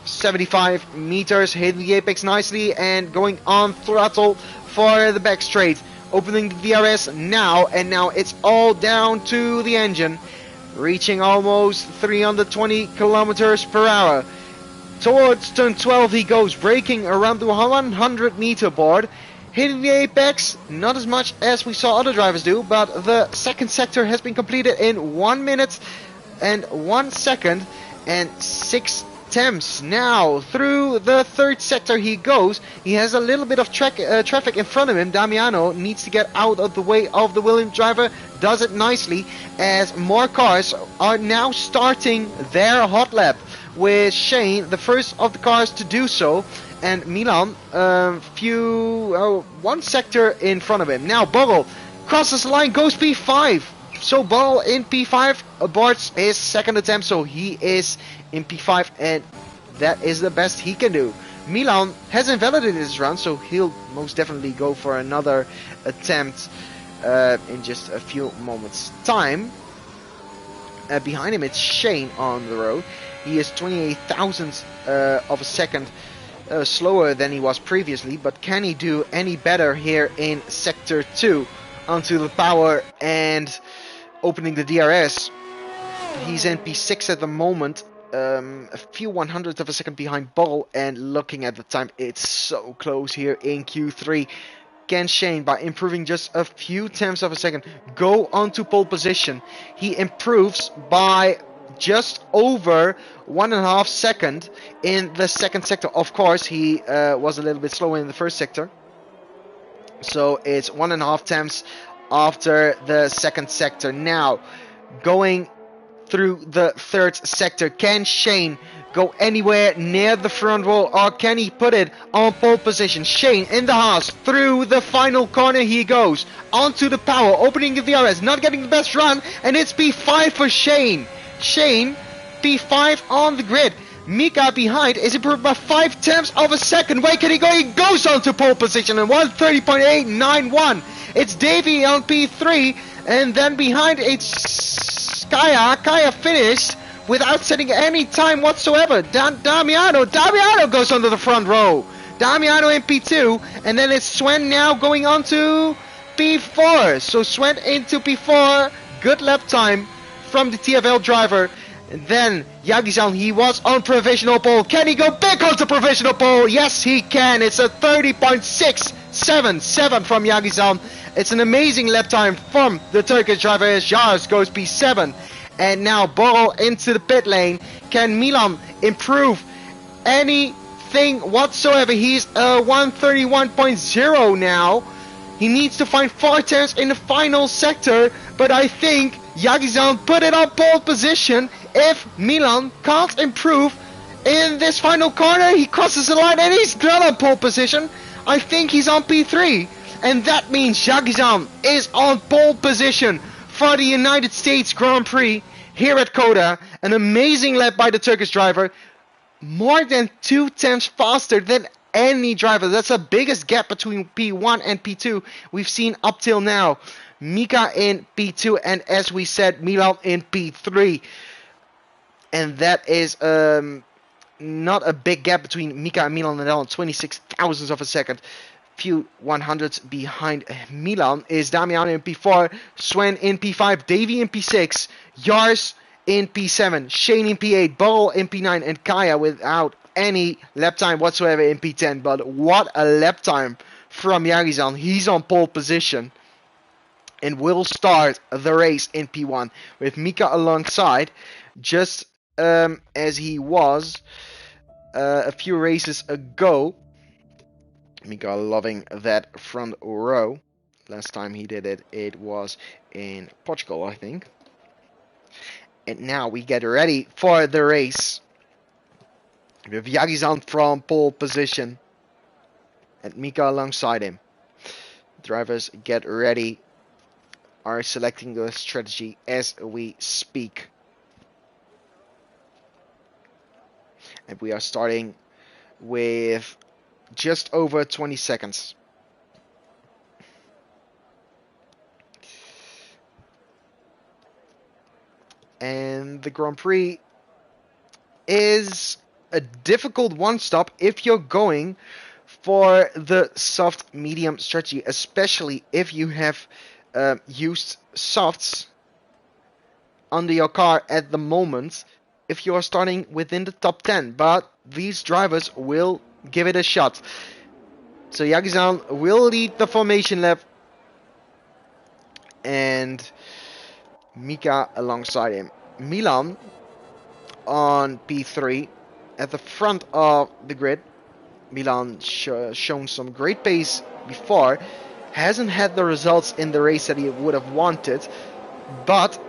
75 meters, hitting the apex nicely and going on throttle for the back straight, opening the DRS now, and now it's all down to the engine, reaching almost 320 kilometers per hour. Towards turn 12 he goes, braking around the 100 meter board, hitting the apex, not as much as we saw other drivers do, but the second sector has been completed in 1 minute and 1 second and 6 attempts. Now through the third sector he goes. He has a little bit of traffic in front of him. Damiano needs to get out of the way of the Williams driver, does it nicely, as more cars are now starting their hot lap, with Shane the first of the cars to do so, and Milan one sector in front of him. Now Bogle crosses the line, goes P5. So Ball in P5 aborts his second attempt, so he is in P5, and that is the best he can do. Milan has invalidated his run, so he'll most definitely go for another attempt in just a few moments time. Behind him it's Shane on the road. He is 28 thousandths of a second slower than he was previously, but can he do any better here in Sector 2? onto the power and opening the DRS. He's in P6 at the moment, a few 100th of a second behind Ball, and looking at the time, it's so close here in Q3. Can Shane, by improving just a few tenths of a second, go onto pole position? He improves by just over 1.5 seconds in the second sector. Of course, he was a little bit slower in the first sector, so it's 1.5 tenths after the second sector. Now, going through the third sector, can Shane go anywhere near the front row, or can he put it on pole position? Shane in the Haas, through the final corner he goes, onto the power, opening the DRS, not getting the best run, and it's P5 for Shane. Shane, P5 on the grid. Mika behind is improved by 5 tenths of a second. Where can he go? He goes onto pole position in 1:30.891. It's Davey on P3, and then behind it's Kaya. Kaya finished without setting any time whatsoever. Damiano goes onto the front row. Damiano in P2, and then it's Sven now going on to P4. So Sven into P4. Good lap time from the TFL driver. And then Yagizan, he was on provisional pole. Can he go back onto provisional pole? Yes, he can. It's a 30.677 from Yagizan. It's an amazing lap time from the Turkish driver as Jars goes P7. And now Borrell into the pit lane. Can Milan improve anything whatsoever? He's 131.0 now. He needs to find 4 tenths in the final sector, but I think Yagizan put it on pole position. If Milan can't improve in this final corner, he crosses the line and he's not on pole position. I think he's on P3, and that means Yagizan is on pole position for the United States Grand Prix here at Coda. An amazing lap by the Turkish driver, more than 2 tenths faster than any driver. That's the biggest gap between P1 and P2 we've seen up till now. Mika in P2, and as we said, Milan in P3. And that is not a big gap between Mika and Milan at all. 26 thousandths of a second. Few 100s behind Milan is Damiano in P4, Sven in P5, Davey in P6, Jars in P7, Shane in P8, Burrell in P9, and Kaya without any lap time whatsoever in P10. But what a lap time from Yagizan. He's on pole position and will start the race in P1 with Mika alongside, just as he was a few races ago. Mika loving that front row. Last time he did it, it was in Portugal, I think. And now we get ready for the race with Yagizan from pole position and Mika alongside him. Drivers get ready, are selecting the strategy as we speak. And we are starting with just over 20 seconds. And the Grand Prix is a difficult one-stop if you're going for the soft medium strategy, especially if you have used softs under your car at the moment, if you are starting within the top 10. But these drivers will give it a shot. So Yagizan will lead the formation lap, and Mika alongside him. Milan on P3 at the front of the grid. Milan shown some great pace before, hasn't had the results in the race that he would have wanted, but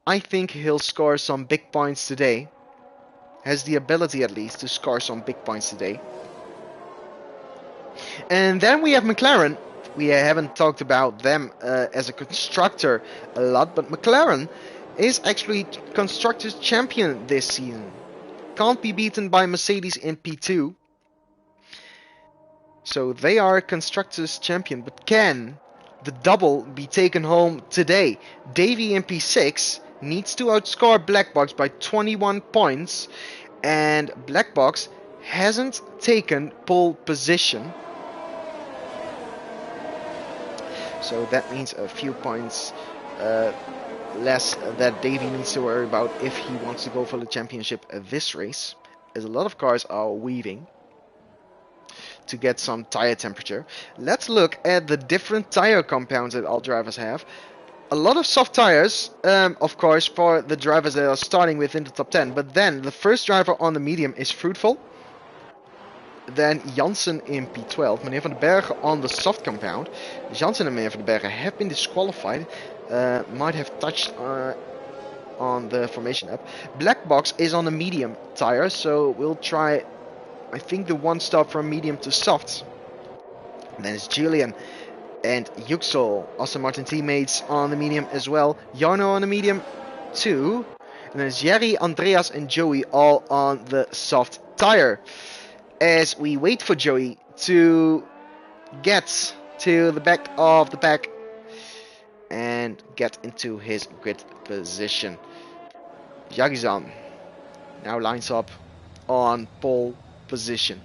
I think he'll score some big points today. Has the ability at least to score some big points today. And then we have McLaren. We haven't talked about them as a constructor a lot, but McLaren is actually constructors champion this season. Can't be beaten by Mercedes in P2. So they are constructors champion, but can the double be taken home today? Davey in P6 needs to outscore Black Box by 21 points, and Black Box hasn't taken pole position. So that means a few points less that Davy needs to worry about if he wants to go for the championship this race, as a lot of cars are weaving to get some tire temperature. Let's look at the different tire compounds that all drivers have. A lot of soft tires, of course, for the drivers that are starting within the top 10, but then the first driver on the medium is Fruitful. Then Janssen in P12, Meneer van den Bergen on the soft compound. Janssen and Meneer van den Bergen have been disqualified, might have touched on the formation app. Black Box is on the medium tire, so we'll try, I think, the one stop from medium to soft. And then it's Julian and Yüksel, Aston Martin teammates, on the medium as well. Jarno on the medium too. And then it's Jerry, Andreas and Joey all on the soft tire. As we wait for Joey to get to the back of the pack and get into his grid position. Yagizan now lines up on pole position.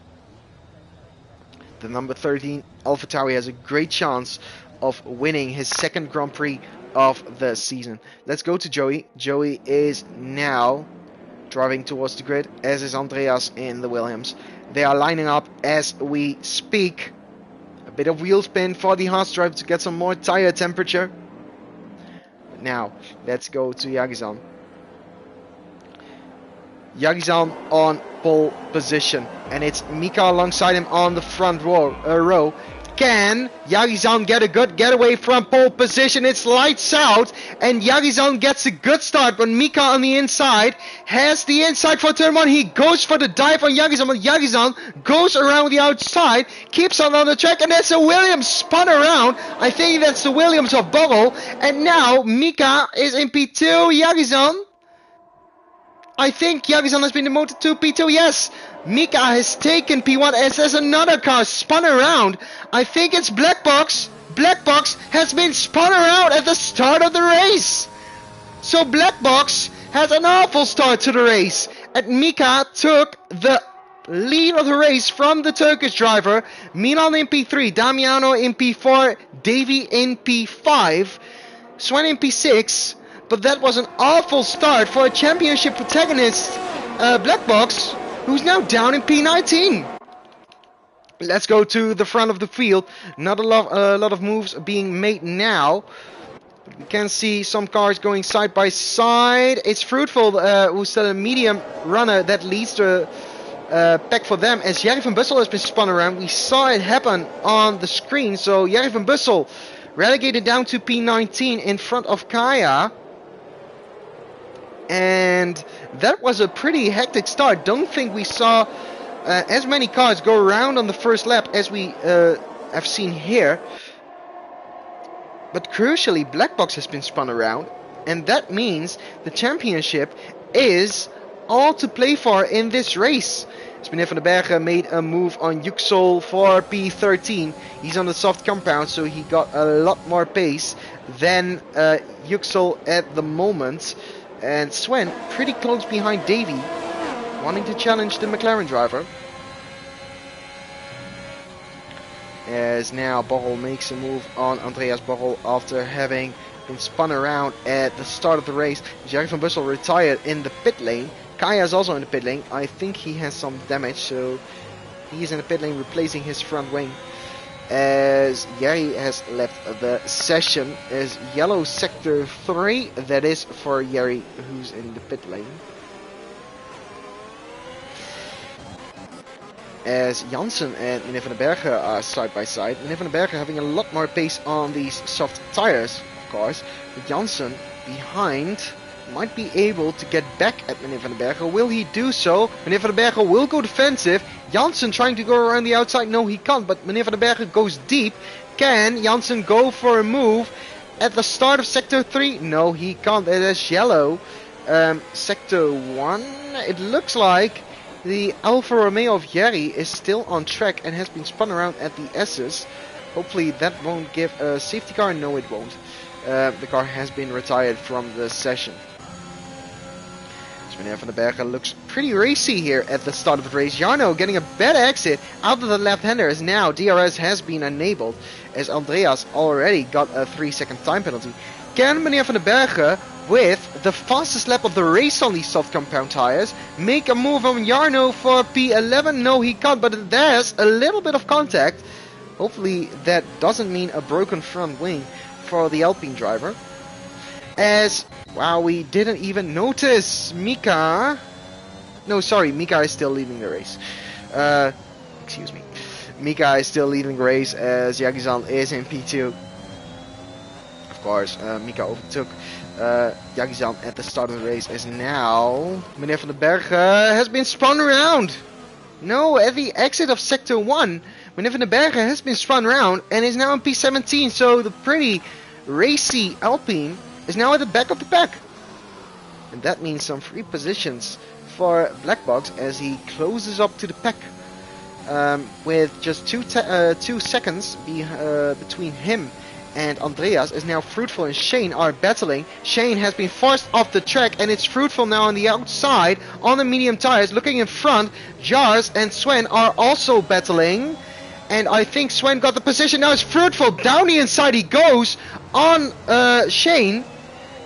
The number 13 AlphaTauri has a great chance of winning his second Grand Prix of the season. Let's go to Joey. Joey is now driving towards the grid, as is Andreas in the Williams. They are lining up as we speak. A bit of wheel spin for the Haas driver to get some more tire temperature. But now, let's go to Yagizan. Yagizan on pole position, and it's Mika alongside him on the front row. Can Yagizan get a good getaway from pole position? It's lights out, and Yagizan gets a good start, but Mika on the inside has the inside for turn 1. He goes for the dive on Yagizan, but Yagizan goes around the outside, keeps on the track, and that's a Williams spun around. I think that's the Williams of Bogle, and now Mika is in P2. Yagizan, I think Yagizan has been demoted to P2, yes. Mika has taken P1 as there's another car spun around. I think it's Black Box. Black Box has been spun around at the start of the race. So Black Box has an awful start to the race. And Mika took the lead of the race from the Turkish driver. Milan in P3, Damiano in P4, Davy in P5, Sven in P6. But that was an awful start for a championship protagonist, Black Box, who's now down in P19. Let's go to the front of the field. Not a lot of moves being made now. We can see some cars going side by side. It's Fruitful, who's still a medium runner that leads the pack for them, as Jerry van Bussel has been spun around. We saw it happen on the screen. So Jerry van Bussel relegated down to P19 in front of Kaya. And that was a pretty hectic start. Don't think we saw as many cars go around on the first lap as we have seen here. But crucially, Black Box has been spun around, and that means the championship is all to play for in this race. Meneer van den Bergen made a move on Yüksel for P13. He's on the soft compound, so he got a lot more pace than Yüksel at the moment. And Sven pretty close behind Davy, wanting to challenge the McLaren driver. As now Bogle makes a move on Andreas Bogle after having been spun around at the start of the race. Jerry van Bussel retired in the pit lane. Kaya is also in the pit lane. I think he has some damage, so he's in the pit lane replacing his front wing. As Jerry has left the session, as yellow sector 3, that is for Jerry, who's in the pit lane. As Janssen and Meneer van den Bergen are side by side. Meneer van den Bergen having a lot more pace on these soft tires, of course. But Janssen behind might be able to get back at Meneer van den Bergen. Will he do so? Meneer van den Bergen will go defensive. Janssen trying to go around the outside. No, he can't. But Meneer van den Bergen goes deep. Can Janssen go for a move at the start of Sector 3? No, he can't. It is yellow. Sector 1. It looks like the Alfa Romeo of Jerry is still on track and has been spun around at the S's. Hopefully that won't give a safety car. No, it won't. The car has been retired from the session. Meneer van den Bergen looks pretty racy here at the start of the race. Jarno getting a better exit out of the left-hander as now DRS has been enabled as Andreas already got a 3-second time penalty. Can Meneer van den Bergen, with the fastest lap of the race on these soft compound tires, make a move on Jarno for P11? No, he can't, but there's a little bit of contact. Hopefully that doesn't mean a broken front wing for the Alpine driver. As, wow, we didn't even notice Mika. No, sorry, Mika is still leading the race. Excuse me. Mika is still leading the race as Yagizan is in P2. Of course, Mika overtook Yagizan at the start of the race as now Meneer van den Bergen has been spun around. No, at the exit of Sector 1, Meneer van den Bergen has been spun around and is now in P17. So the pretty racy Alpine is now at the back of the pack. And that means some free positions for Black Box as he closes up to the pack. With just 2 seconds between him and Andreas, as now Fruitful and Shane are battling. Shane has been forced off the track and it's Fruitful now on the outside on the medium tires. Looking in front, Jars and Sven are also battling. And I think Sven got the position. Now it's Fruitful. Down the inside he goes on Shane.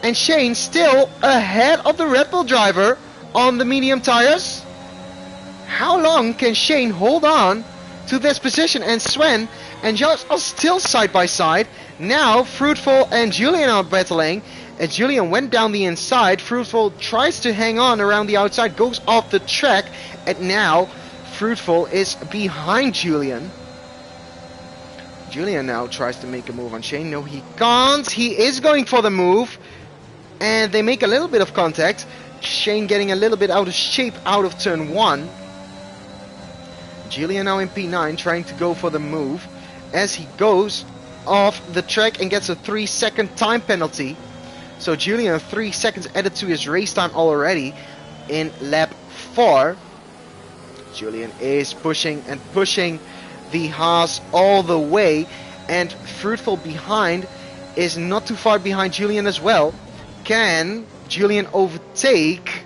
And Shane still ahead of the Red Bull driver on the medium tires. How long can Shane hold on to this position? And Sven and Jars are still side by side. Now Fruitful and Julian are battling. As Julian went down the inside, Fruitful tries to hang on around the outside, goes off the track. And now Fruitful is behind Julian. Julian now tries to make a move on Shane. No, he can't. He is going for the move. And they make a little bit of contact. Shane getting a little bit out of shape out of turn 1. Julian now in P9 trying to go for the move as he goes off the track and gets a 3-second time penalty. So Julian 3 seconds added to his race time already in lap 4. Julian is pushing and pushing the Haas all the way, and Fruitful behind is not too far behind Julian as well. Can Julian overtake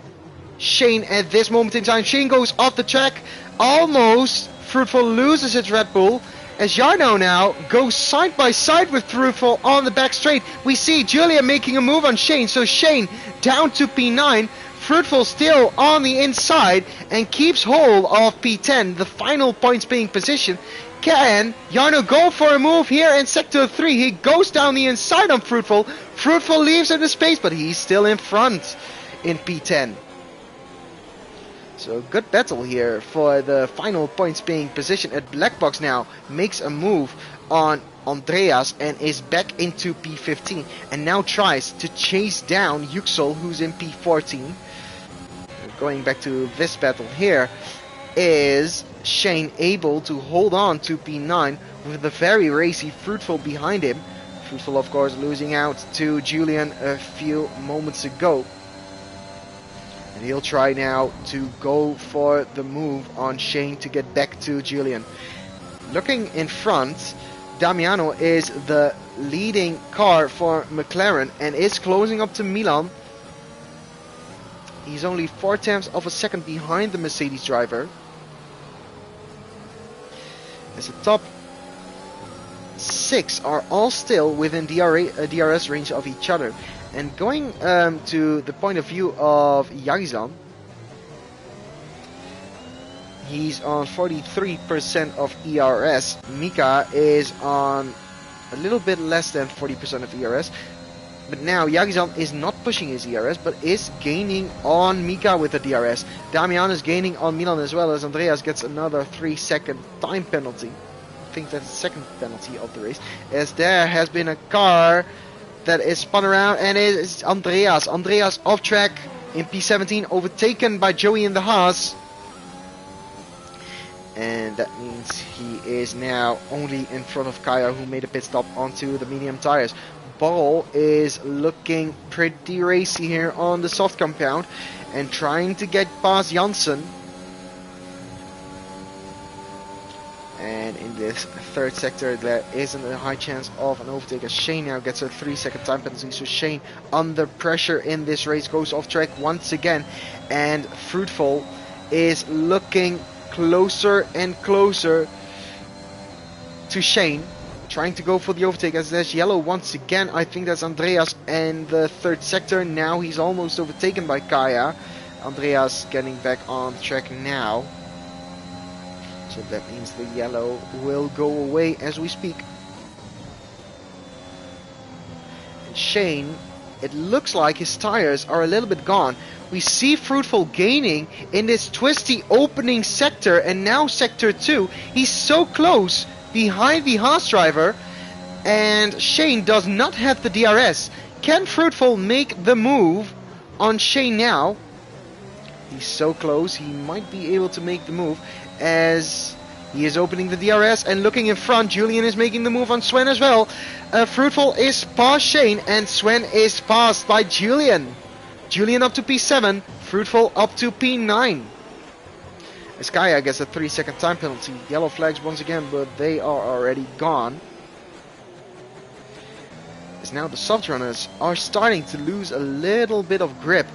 Shane at this moment in time? Shane goes off the track, almost. Fruitful loses its Red Bull as Jarno now goes side by side with Fruitful on the back straight. We see Julian making a move on Shane, so Shane down to P9. Fruitful still on the inside and keeps hold of P10, the final points being position. Can Jarno go for a move here in Sector 3? He goes down the inside on Fruitful. Fruitful leaves in the space, but he's still in front in P10. So good battle here for the final points being position. At Black Box now makes a move on Andreas and is back into P15 and now tries to chase down Yüksel, who's in P14. Going back to this battle here, is Shane able to hold on to P9 with the very racy Fruitful behind him. Fruitful of course losing out to Julian a few moments ago. And he'll try now to go for the move on Shane to get back to Julian. Looking in front, Damiano is the leading car for McLaren and is closing up to Milan. He's only 0.4 of a second behind the Mercedes driver. As the top 6 are all still within DRS range of each other. And going to the point of view of Yagizan, he's on 43% of ERS. Mika is on a little bit less than 40% of ERS. But now Yagizan is not pushing his ERS, but is gaining on Mika with the DRS. Damian is gaining on Milan as well, as Andreas gets another 3-second time penalty. I think that's the second penalty of the race, as there has been a car that is spun around, and it is Andreas. Andreas off track in P17, overtaken by Joey in the Haas. And that means he is now only in front of Kaya, who made a pit stop onto the medium tires. Ball is looking pretty racy here on the soft compound and trying to get past Janssen. And And in this third sector, there isn't a high chance of an overtake, as Shane now gets a 3-second time penalty. So Shane, under pressure in this race, goes off track once again. And Fruitful is looking closer and closer to Shane, trying to go for the overtake, as there's yellow once again. I think that's Andreas in the third sector. Now he's almost overtaken by Kaya. Andreas getting back on track now. So that means the yellow will go away as we speak. And Shane, it looks like his tires are a little bit gone. We see Fruitful gaining in this twisty opening sector, and now sector 2. He's so close behind the Haas driver, and Shane does not have the DRS. Can Fruitful make the move on Shane now? He's so close, he might be able to make the move, as he is opening the DRS and looking in front. Julian is making the move on Sven as well. Fruitful is past Shane, and Sven is passed by Julian. Julian up to P7, Fruitful up to P9. Kaya gets a 3-second time penalty. Yellow flags once again, but they are already gone. As now the soft runners are starting to lose a little bit of grip,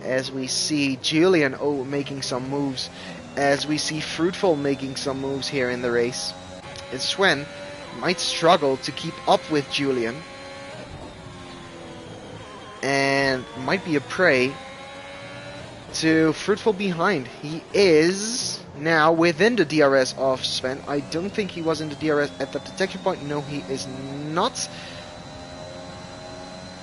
as we see Julian making some moves, as we see Fruitful making some moves here in the race. And Sven might struggle to keep up with Julian, and might be a prey to Fruitful behind. He is now within the DRS of Sven. I don't think he was in the DRS at the detection point. No, he is not.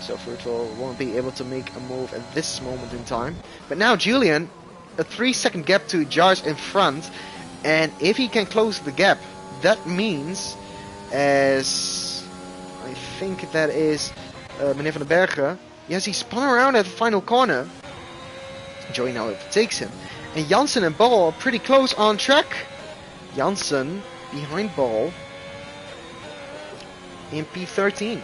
So Fruitful won't be able to make a move at this moment in time. But now Julian, a 3-second gap to Jars in front, and if he can close the gap, that means, as I think that is Meneer van den Bergen, yes, he spun around at the final corner. Joey now overtakes him, and Jansen and Ball are pretty close on track. Jansen behind Ball in P13.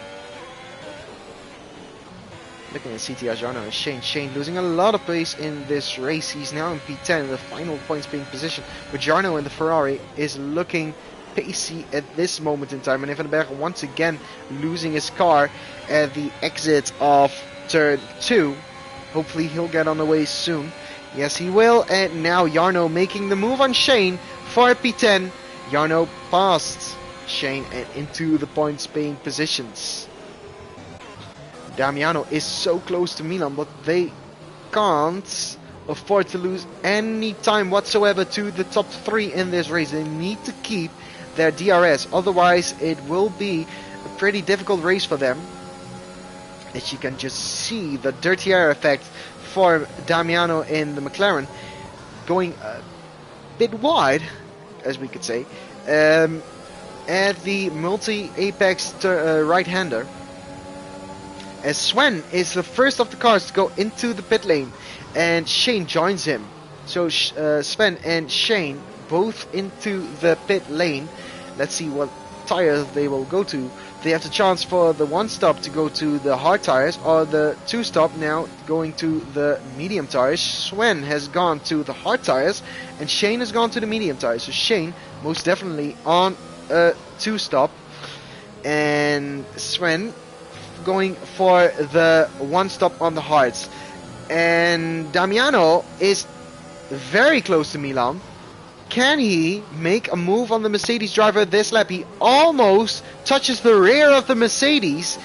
Looking at CTR Jarno and Shane. Shane losing a lot of pace in this race. He's now in P10, the final points being positioned. But Jarno in the Ferrari is looking pacey at this moment in time. And Van den Bergen once again losing his car at the exit of turn 2. Hopefully he'll get on the way soon. Yes, he will. And now Jarno making the move on Shane for P10. Jarno past Shane and into the points paying positions. Damiano is so close to Milan, but they can't afford to lose any time whatsoever to the top 3 in this race. They need to keep their DRS, otherwise it will be a pretty difficult race for them. As you can just see the dirty air effect for Damiano in the McLaren, going a bit wide, as we could say, at the multi-apex right-hander. As Sven is the first of the cars to go into the pit lane, and Shane joins him. So Sven and Shane both into the pit lane. Let's see what tires they will go to. They have the chance for the 1-stop to go to the hard tires, or the 2-stop now going to the medium tires. Sven has gone to the hard tires, and Shane has gone to the medium tires. So Shane most definitely on a 2-stop, and Sven going for the 1-stop on the hards. And Damiano is very close to Milan. Can he make a move on the Mercedes driver this lap? He almost touches the rear of the Mercedes,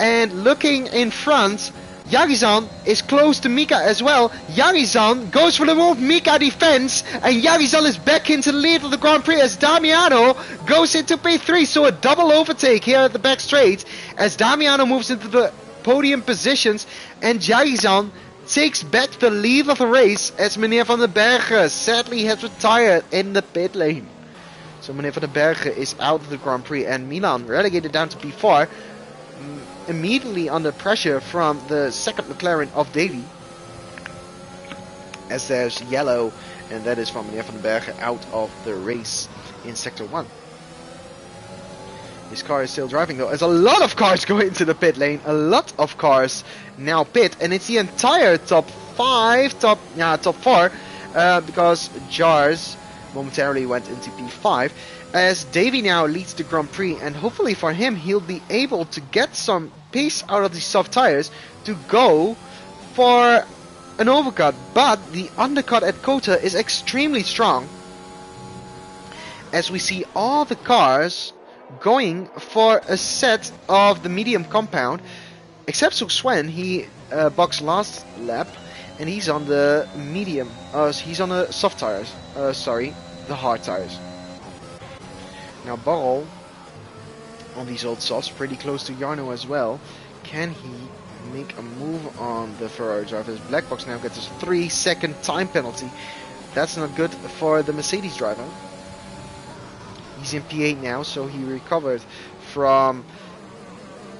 and looking in front, Yagizan is close to Mika as well. Yagizan goes for the move, Mika defends, and Yagizan is back into the lead of the Grand Prix as Damiano goes into P3. So a double overtake here at the back straight as Damiano moves into the podium positions, and Yagizan takes back the lead of the race as Meneer van den Bergen sadly has retired in the pit lane. So Meneer van den Bergen is out of the Grand Prix, and Milan relegated down to P4. Immediately under pressure from the second McLaren of Daly, as there's yellow, and that is from Meneer van den Bergen out of the race in sector 1. His car is still driving though, as a lot of cars go into the pit lane. A lot of cars now pit, and it's the entire top 4, because Jars momentarily went into P5, as Davey now leads the Grand Prix, and hopefully for him, he'll be able to get some pace out of these soft tires to go for an overcut. But the undercut at Kota is extremely strong, as we see all the cars going for a set of the medium compound, except Swen. He boxed last lap, and he's on the medium. He's on the soft tires. Sorry, the hard tires. Now Ball on these old softs, pretty close to Jarno as well. Can he make a move on the Ferrari drivers? Black Box now gets a 3-second time penalty. That's not good for the Mercedes driver. He's in P8 now, so he recovered from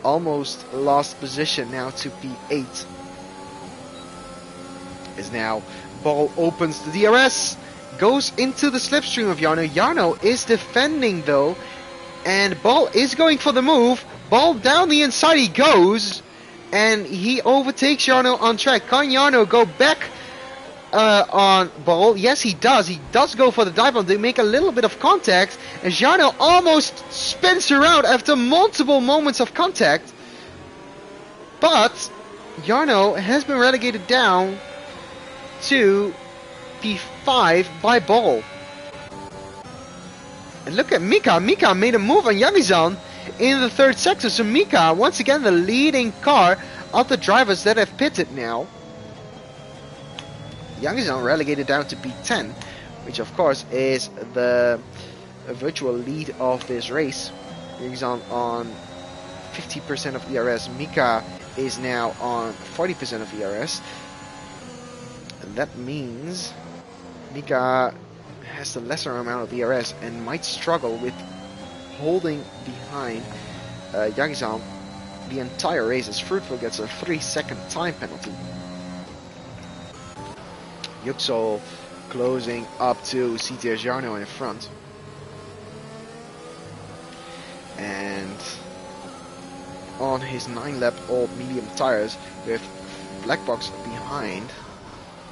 almost lost position now to P8. As now Ball opens the DRS, goes into the slipstream of Jarno. Jarno is defending though, and Ball is going for the move. Ball down the inside he goes, and he overtakes Jarno on track. Can Jarno go back on Ball? Yes, he does. He does go for the dive bomb. They make a little bit of contact, and Jarno almost spins around after multiple moments of contact. But Jarno has been relegated down to P5 by Ball. And look at Mika. Mika made a move on Yagizan in the third sector. So Mika, once again, the leading car of the drivers that have pitted now. Yagizan relegated down to P10, which of course is the virtual lead of this race. Yagizan on 50% of ERS. Mika is now on 40% of ERS. And that means Mika has the lesser amount of ERS and might struggle with holding behind Yagizan the entire race, as Fruitful gets a 3-second time penalty. Yüksel closing up to CTS Jarno in front. And on his 9-lap old medium tires with Black Box behind,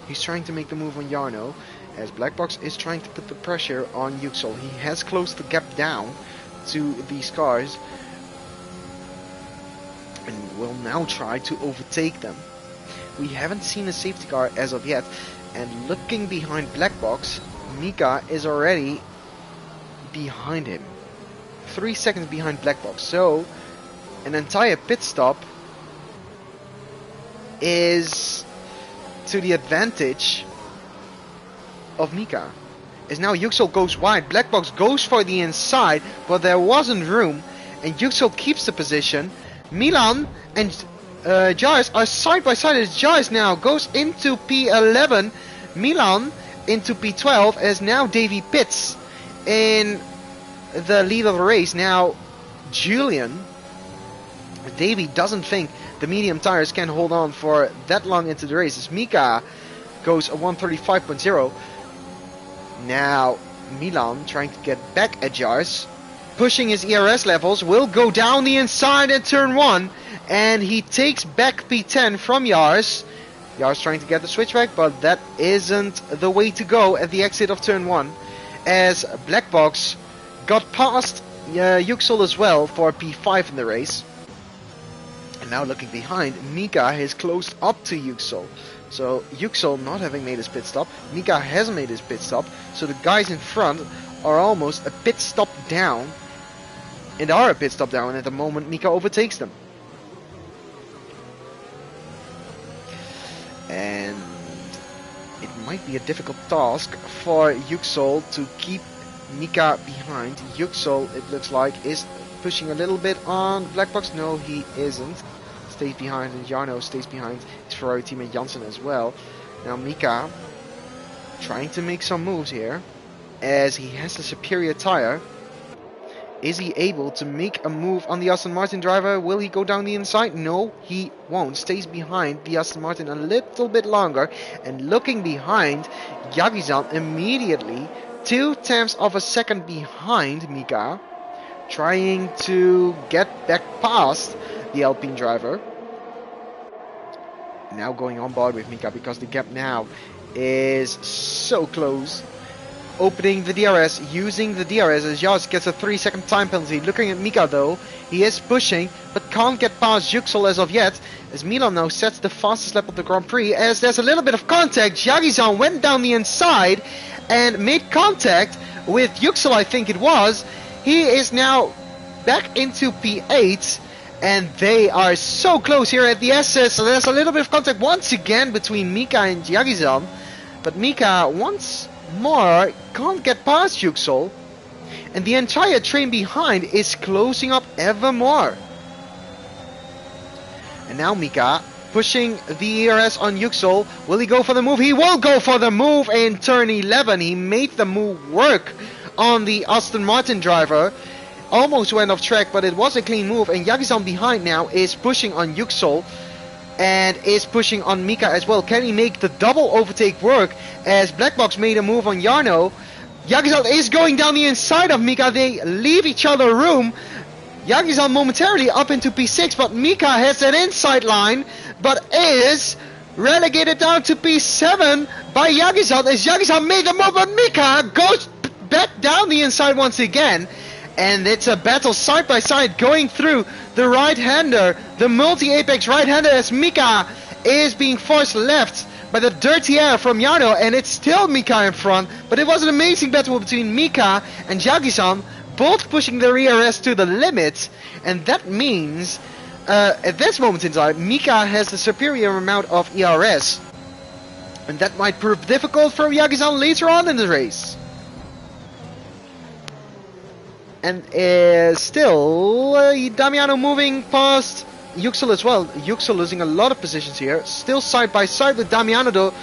he's trying to make the move on Jarno, as Black Box is trying to put the pressure on Yüksel. He has closed the gap down to these cars and will now try to overtake them. We haven't seen a safety car as of yet, and looking behind Black Box, Mika is already behind him. 3 seconds behind Black Box. So an entire pit stop is to the advantage of Mika. As now Yüksel goes wide, Black Box goes for the inside, but there wasn't room, and Yüksel keeps the position. Milan and Jais are side by side, as Jais now goes into P11, Milan into P12, as now Davey pits in the lead of the race. Now Julian, Davey doesn't think the medium tires can hold on for that long into the race, as Mika goes a 135.0. Now Milan trying to get back at Jars, pushing his ERS levels, will go down the inside at turn 1, and he takes back P10 from Jars. Jars trying to get the switchback, but that isn't the way to go at the exit of turn 1, as Black Box got past Yüksel as well for P5 in the race. And now looking behind, Mika has closed up to Yüksel. So Yüksel not having made his pit stop, Mika hasn't made his pit stop, so the guys in front are almost a pit stop down, and are a pit stop down, and at the moment Mika overtakes them. And it might be a difficult task for Yüksel to keep Mika behind. Yüksel, it looks like, is pushing a little bit on Black Box. No, he isn't. Stays behind, and Jarno stays behind his Ferrari teammate Janssen as well. Now Mika trying to make some moves here, as he has the superior tire. Is he able to make a move on the Aston Martin driver? Will he go down the inside? No, he won't. Stays behind the Aston Martin a little bit longer, and looking behind, Yagizan immediately 0.2 of a second behind Mika, trying to get back past the Alpine driver. Now going on board with Mika, because the gap now is so close. opening the DRS, using the DRS as Jas gets a 3-second time penalty. Looking at Mika though, he is pushing, but can't get past Yüksel as of yet, as Milan now sets the fastest lap of the Grand Prix, as there's a little bit of contact. Jagizan went down the inside and made contact with Yüksel, I think it was. He is now back into P8, and they are so close here at the SS. So there's a little bit of contact once again between Mika and Jagizan, but Mika once more can't get past Yüksel, and the entire train behind is closing up ever more. And now Mika pushing the ERS on Yüksel. Will he go for the move? He will go for the move in turn 11. He made the move work on the Aston Martin driver. Almost went off track, but it was a clean move, and Jagizan behind now is pushing on Yüksel and is pushing on Mika as well. Can he make the double overtake work, as Blackbox made a move on Jarno? Jagizan is going down the inside of Mika. They leave each other room. Jagizan momentarily up into P6, but Mika has an inside line, but is relegated down to P7 by Jagizan, as Jagizan made the move, but Mika goes back down the inside once again. And it's a battle side by side going through the right-hander, the multi-apex right-hander, as Mika is being forced left by the dirty air from Jarno, and it's still Mika in front. But it was an amazing battle between Mika and Jagizan, both pushing their ERS to the limit, and that means at this moment in time Mika has the superior amount of ERS, and that might prove difficult for Jagizan later on in the race. And still Damiano moving past Yüksel as well. Yüksel losing a lot of positions here. Still side by side with Damiano though.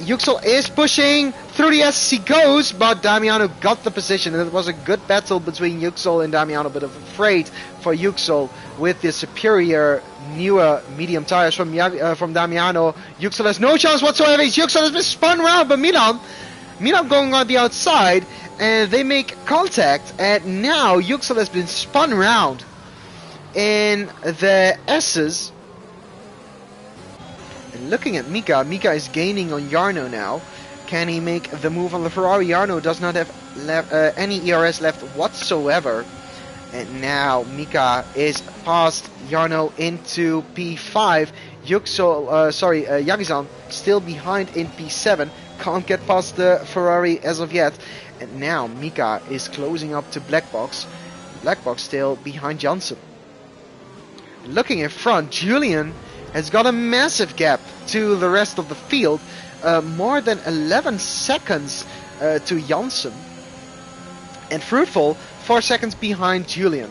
Yüksel is pushing through the SS he goes, but Damiano got the position. And it was a good battle between Yüksel and Damiano, but I'm afraid for Yüksel with the superior newer medium tires from Damiano. Yüksel has no chance whatsoever. Yüksel has been spun around, but Milan going on the outside, and they make contact, and now Yüksel has been spun around in the S's. And looking at Mika, Mika is gaining on Jarno now. Can he make the move on the Ferrari? Jarno does not have any ERS left whatsoever. And now Mika is past Jarno into P5. Jagizan still behind in P7. Can't get past the Ferrari as of yet. And now Mika is closing up to Blackbox. Blackbox still behind Johnson. Looking in front, Julian has got a massive gap to the rest of the field. More than 11 seconds to Johnson. And Fruitful, 4 seconds behind Julian.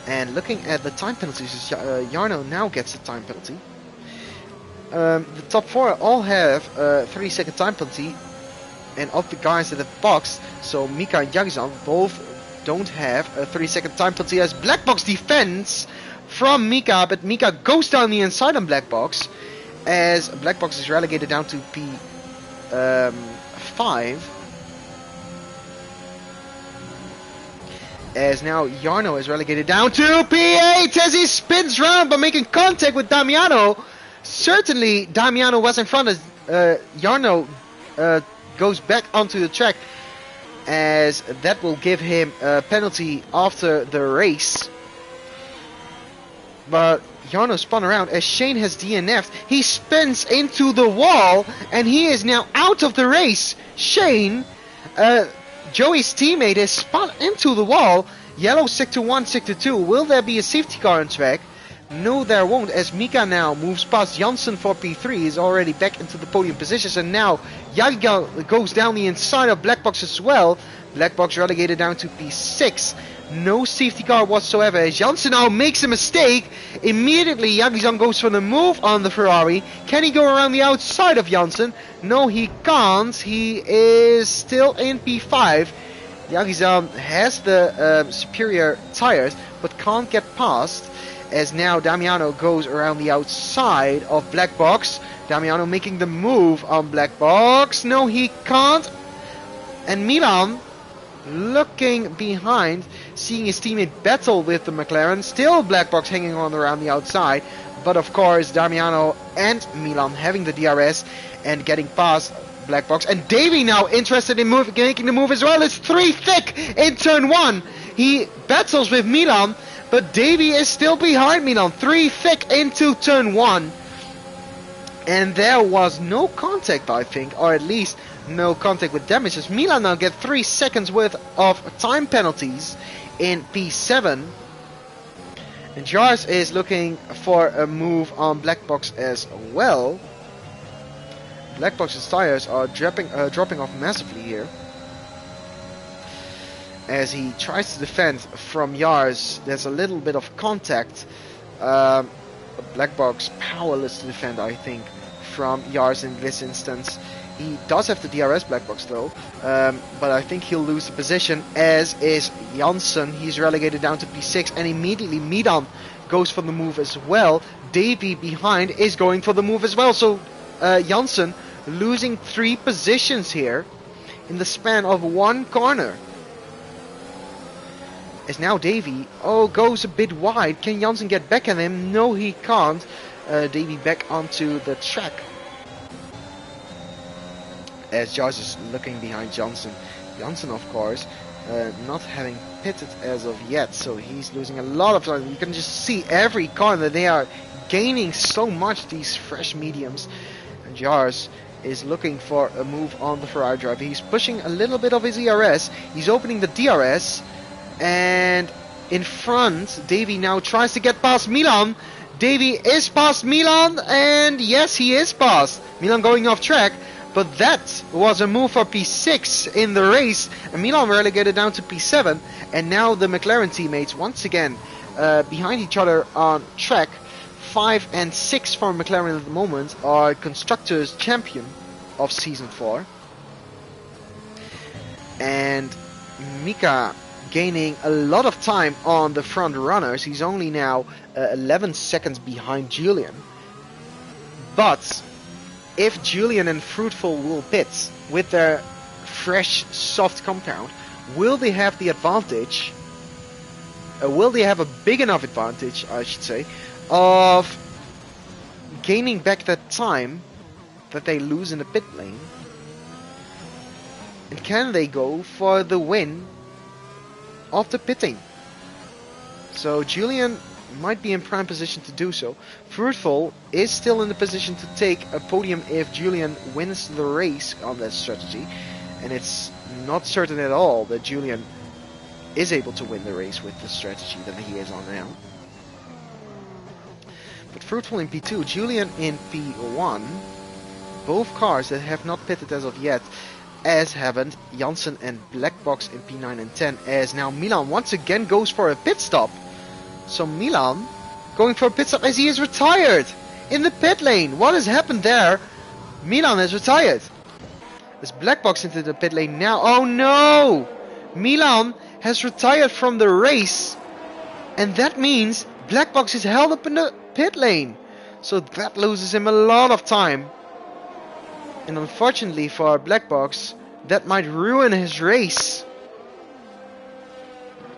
And looking at the time penalties, Jarno now gets a time penalty. The top 4 all have a 3-second time penalty. And of the guys that have boxed, so Mika and Jagizan both don't have a 3-second time penalty, as Blackbox defends from Mika, but Mika goes down the inside on Blackbox, as Blackbox is relegated down to P5. As now Jarno is relegated down to P8 as he spins round but making contact with Damiano. Certainly Damiano was in front as Jarno goes back onto the track, as that will give him a penalty after the race. But Jarno spun around as Shane has DNF'd. He spins into the wall and he is now out of the race. Shane, Joey's teammate, is spun into the wall. Yellow sector 1, sector 2. Will there be a safety car on track? No, there won't, as Mika now moves past Janssen for P3. He's already back into the podium positions, and now Jagiga goes down the inside of Blackbox as well. Blackbox relegated down to P6. No safety car whatsoever, as Janssen now makes a mistake. Immediately Jagizan goes for the move on the Ferrari. Can he go around the outside of Janssen? No, he can't. He is still in P5. Jagizan has the superior tires, but can't get past, as now Damiano goes around the outside of Blackbox. Damiano making the move on Blackbox. No, he can't. And Milan looking behind, seeing his teammate battle with the McLaren. Still Blackbox hanging on around the outside. But of course Damiano and Milan having the DRS and getting past Black Box. And Davey now interested in making the move as well. It's 3 thick in turn 1. He battles with Milan, but Davey is still behind Milan. 3 thick into turn 1. And there was no contact, I think, or at least no contact with damages. Milan now get 3 seconds worth of time penalties in P7. And Jars is looking for a move on Black Box as well. Black Box's tires are dropping off massively here. As he tries to defend from Jars, there's a little bit of contact. Black Box powerless to defend, I think, from Jars in this instance. He does have the DRS Black Box though, but I think he'll lose the position, as is Janssen. He's relegated down to P6, and immediately Milan goes for the move as well. Davey behind is going for the move as well, so Janssen losing 3 positions here in the span of 1 corner. As now Davey goes a bit wide. Can Janssen get back at him? No, he can't. Davey back onto the track. As Jars is looking behind Janssen. Janssen, of course, not having pitted as of yet, so he's losing a lot of time. You can just see every corner they are gaining so much, these fresh mediums. And Jars is looking for a move on the Ferrari driver. He's pushing a little bit of his ERS. He's opening the DRS. And in front, Davey now tries to get past Milan. Davey is past Milan, and yes, he is past. Milan going off track, but that was a move for P6 in the race, and Milan relegated down to P7. And now the McLaren teammates once again behind each other on track. 5 and 6 for McLaren at the moment are Constructors Champion of Season 4. And Mika gaining a lot of time on the front runners. He's only now 11 seconds behind Julian. But if Julian and Fruitful will pit with their fresh soft compound, will they have the advantage, will they have a big enough advantage, I should say, of gaining back that time that they lose in the pit lane? And can they go for the win of the pitting? So Julian might be in prime position to do so. Fruitful is still in the position to take a podium if Julian wins the race on that strategy, and it's not certain at all that Julian is able to win the race with the strategy that he is on now. But Fruitful in P2, Julian in P1, both cars that have not pitted as of yet, as haven't Janssen and Black Box in P9 and 10, as now Milan once again goes for a pit stop. So Milan going for a pit stop as he is retired in the pit lane. What has happened there? Milan has retired. As Black Box into the pit lane now. Oh no! Milan has retired from the race, and that means Black Box is held up in the pit lane. So that loses him a lot of time. And unfortunately for Black Box, that might ruin his race,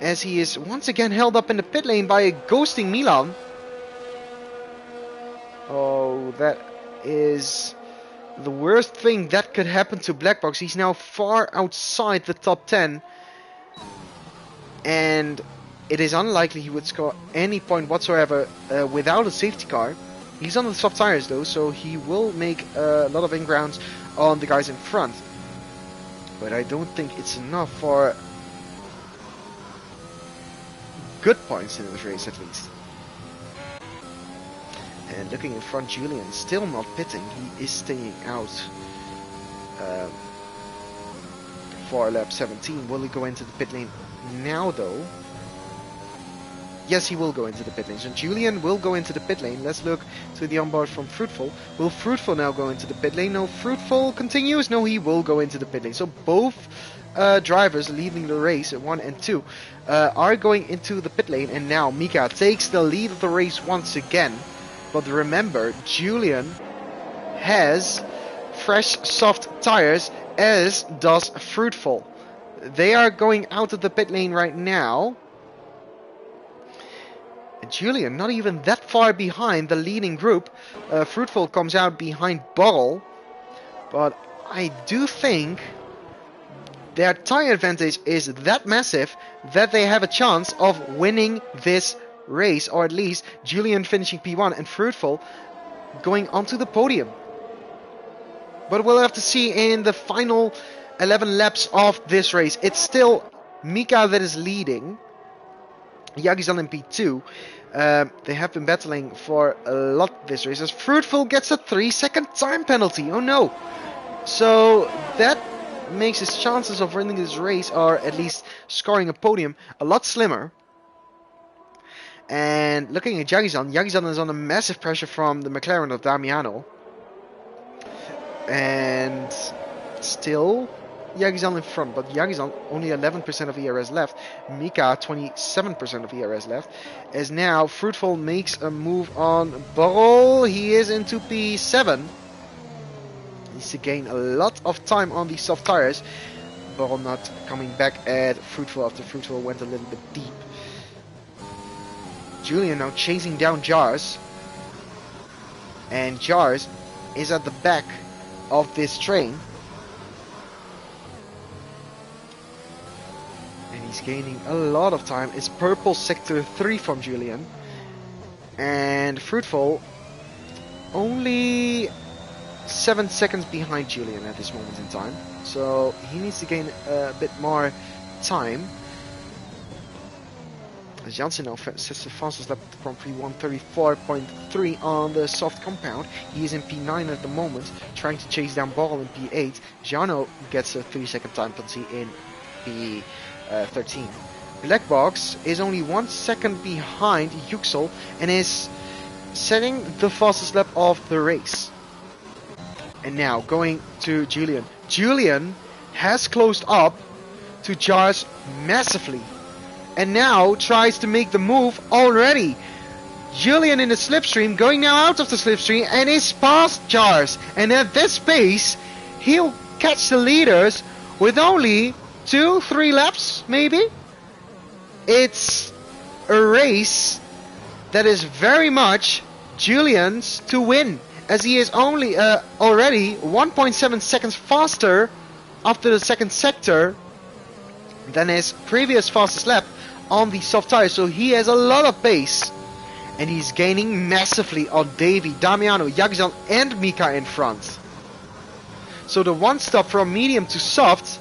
as he is once again held up in the pit lane by ghosting Milan. Oh, that is the worst thing that could happen to Black Box. He's now far outside the top 10, and it is unlikely he would score any point whatsoever without a safety car. He's on the soft tires though, so he will make a lot of ingrounds on the guys in front. But I don't think it's enough for good points in this race at least. And looking in front, Julian still not pitting. He is staying out for lap 17. Will he go into the pit lane now though? Yes, he will go into the pit lane. So Julian will go into the pit lane. Let's look to the onboard from Fruitful. Will Fruitful now go into the pit lane? No, Fruitful continues. No, he will go into the pit lane. So both drivers leading the race, 1 and 2, are going into the pit lane. And now Mika takes the lead of the race once again. But remember, Julian has fresh soft tires, as does Fruitful. They are going out of the pit lane right now. Julian not even that far behind the leading group. Fruitful comes out behind Bottle, but I do think their tire advantage is that massive that they have a chance of winning this race, or at least Julian finishing P1 and Fruitful going onto the podium. But we'll have to see in the final 11 laps of this race. It's still Mika that is leading. Yagizan in P2. They have been battling for a lot this race, as Fruitful gets a 3-second time penalty. Oh no! So that makes his chances of winning this race, or at least scoring a podium, a lot slimmer. And looking at Yagizan, Yagizan is under massive pressure from the McLaren of Damiano. And still Yagizan in front, but Yagizan only 11% of ERS left. Mika 27% of ERS left. As now Fruitful makes a move on Borrell. He is into P7. Needs to gain a lot of time on these soft tires. Borrell not coming back at Fruitful after Fruitful went a little bit deep. Julian now chasing down Jars. And Jars is at the back of this train. And he's gaining a lot of time. It's purple sector 3 from Julian. And Fruitful only 7 seconds behind Julian at this moment in time. So he needs to gain a bit more time. As Janssen now sets the fastest lap from P1, 34.3 on the soft compound. He is in P9 at the moment, trying to chase down Borrell in P8. Jano gets a 3-second time penalty in P13. Black Box is only 1 second behind Yüksel and is setting the fastest lap of the race. And now going to Julian. Julian has closed up to Jars massively. And now tries to make the move already. Julian in the slipstream, going now out of the slipstream and is past Jars. And at this pace, he'll catch the leaders with only 2-3 laps, maybe? It's a race that is very much Julian's to win, as he is only already 1.7 seconds faster after the second sector than his previous fastest lap on the soft tires. So he has a lot of pace, and he's gaining massively on Davy, Damiano, Yagizan and Mika in front. So the one stop from medium to soft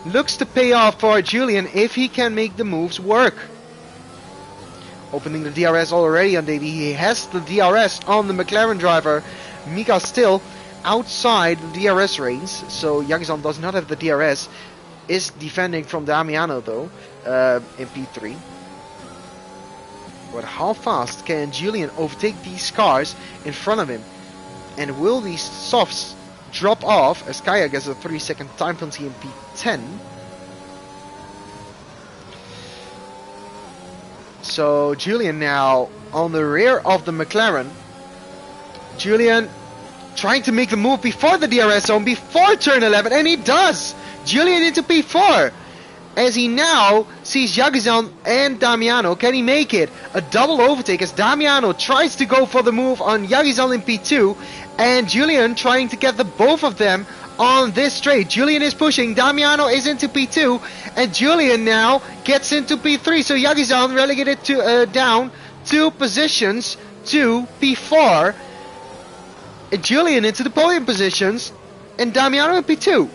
looks to pay off for Julian if he can make the moves work. Opening the DRS already on Davy. He has the DRS on the McLaren driver. Mika still outside the DRS range, so Yagizan does not have the DRS. Is defending from Damiano though, in P3. But how fast can Julian overtake these cars in front of him? And will these softs drop off as Kaya gets a 3-second time penalty in P10? So Julian now on the rear of the McLaren. Julian trying to make the move before the DRS zone, before turn 11, and he does! Julian into P4, as he now sees Yagizan and Damiano. Can he make it? A double overtake as Damiano tries to go for the move on Yagizan in P2, and Julian trying to get the both of them on this straight. Julian is pushing, Damiano is into P2, and Julian now gets into P3, so Yagizan relegated to down 2 positions to P4, and Julian into the podium positions, and Damiano in P2.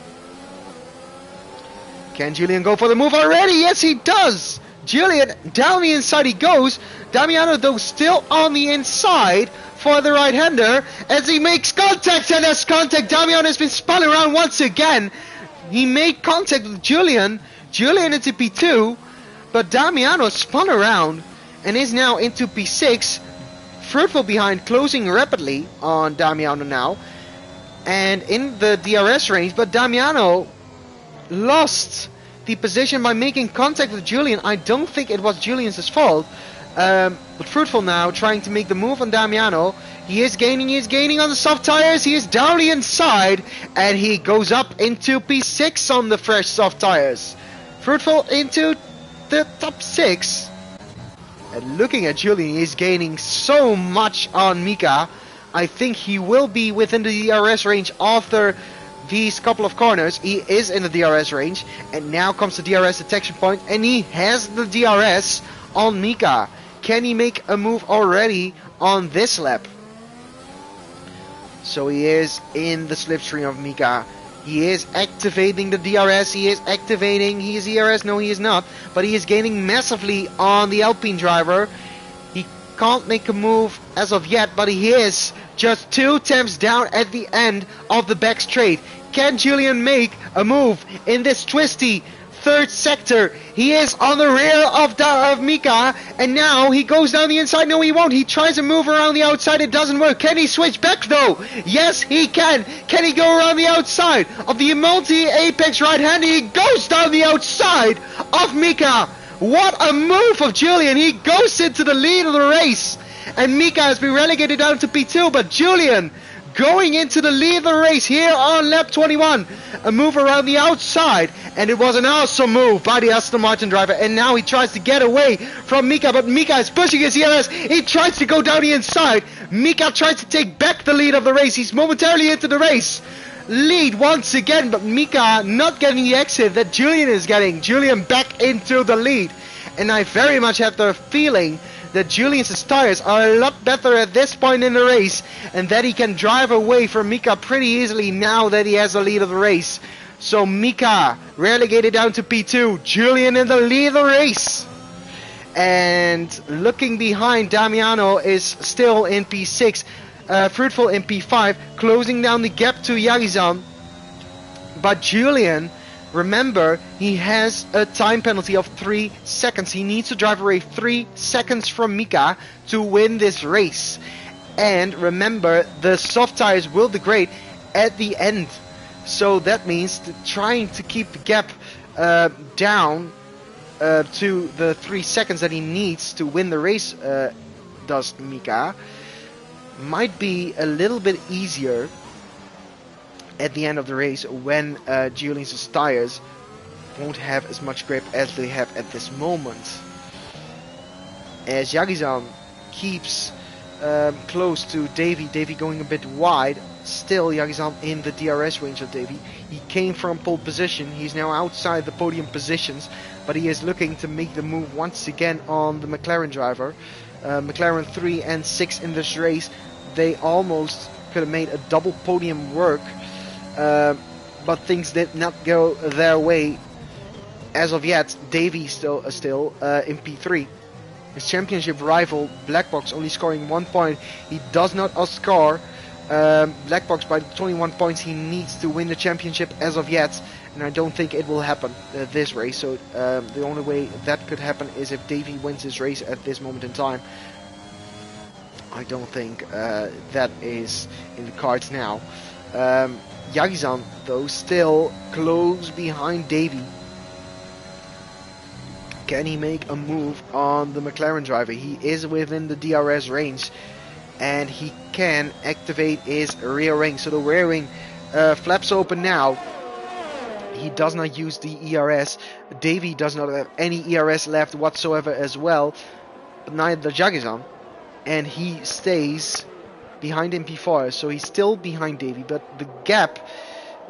Can Julian go for the move already? Yes, he does! Julian, down the inside he goes. Damiano, though, still on the inside for the right-hander as he makes contact, and as contact, Damiano has been spun around once again. He made contact with Julian. Julian into P2, but Damiano spun around and is now into P6. Fruitful behind, closing rapidly on Damiano now. And in the DRS range, but Damiano lost the position by making contact with Julian. I don't think it was Julian's fault. But Fruitful now trying to make the move on Damiano. He is gaining on the soft tires. He is down the inside, and he goes up into P6 on the fresh soft tires. Fruitful into the top 6. And looking at Julian, he's gaining so much on Mika. I think he will be within the DRS range after these couple of corners. He is in the DRS range, and now comes the DRS detection point, and he has the DRS on Mika. Can he make a move already on this lap? So he is in the slipstream of Mika. He is activating the DRS. He is activating his DRS. No, he is not. But he is gaining massively on the Alpine driver. He can't make a move as of yet, but he is just 2 temps down at the end of the back straight. Can Julian make a move in this twisty third sector? He is on the rear of Mika, and now he goes down the inside. No, he won't. He tries to move around the outside. It doesn't work. Can he switch back though? Yes, he can. Can he go around the outside of the multi-apex right-hander? He goes down the outside of Mika. What a move of Julian. He goes into the lead of the race, and Mika has been relegated down to P2, but Julian going into the lead of the race here on lap 21. A move around the outside, and it was an awesome move by the Aston Martin driver. And now he tries to get away from Mika, but Mika is pushing his DRS. He tries to go down the inside. Mika tries to take back the lead of the race. He's momentarily into the race. Lead once again, but Mika not getting the exit that Julian is getting. Julian back into the lead. And I very much have the feeling that Julian's tires are a lot better at this point in the race, and that he can drive away from Mika pretty easily now that he has the lead of the race. So Mika relegated down to P2, Julian in the lead of the race. And looking behind, Damiano is still in P6, Fruitful in P5, closing down the gap to Yagizan. But Julian, remember, he has a time penalty of 3 seconds. He needs to drive away 3 seconds from Mika to win this race. And remember, the soft tires will degrade at the end. So that means trying to keep the gap down to the 3 seconds that he needs to win the race, does Mika, might be a little bit easier at the end of the race when Julian's tires won't have as much grip as they have at this moment. As Yagizan keeps close to Davy, Davy going a bit wide, still Yagizan in the DRS range of Davy. He came from pole position, he's now outside the podium positions, but he is looking to make the move once again on the McLaren driver. McLaren 3 and 6 in this race, they almost could have made a double podium work. But things did not go their way as of yet. Davy still in P3. His championship rival Blackbox only scoring 1 point. He does not outscore Blackbox by 21 points he needs to win the championship as of yet, and I don't think it will happen this race. So the only way that could happen is if Davy wins this race at this moment in time. I don't think that is in the cards now. Yagizan, though, still close behind Davy. Can he make a move on the McLaren driver? He is within the DRS range, and he can activate his rear wing. So the rear wing flaps open now. He does not use the ERS. Davy does not have any ERS left whatsoever as well, but neither does Yagizan. And he stays behind in P4, so he's still behind Davy, but the gap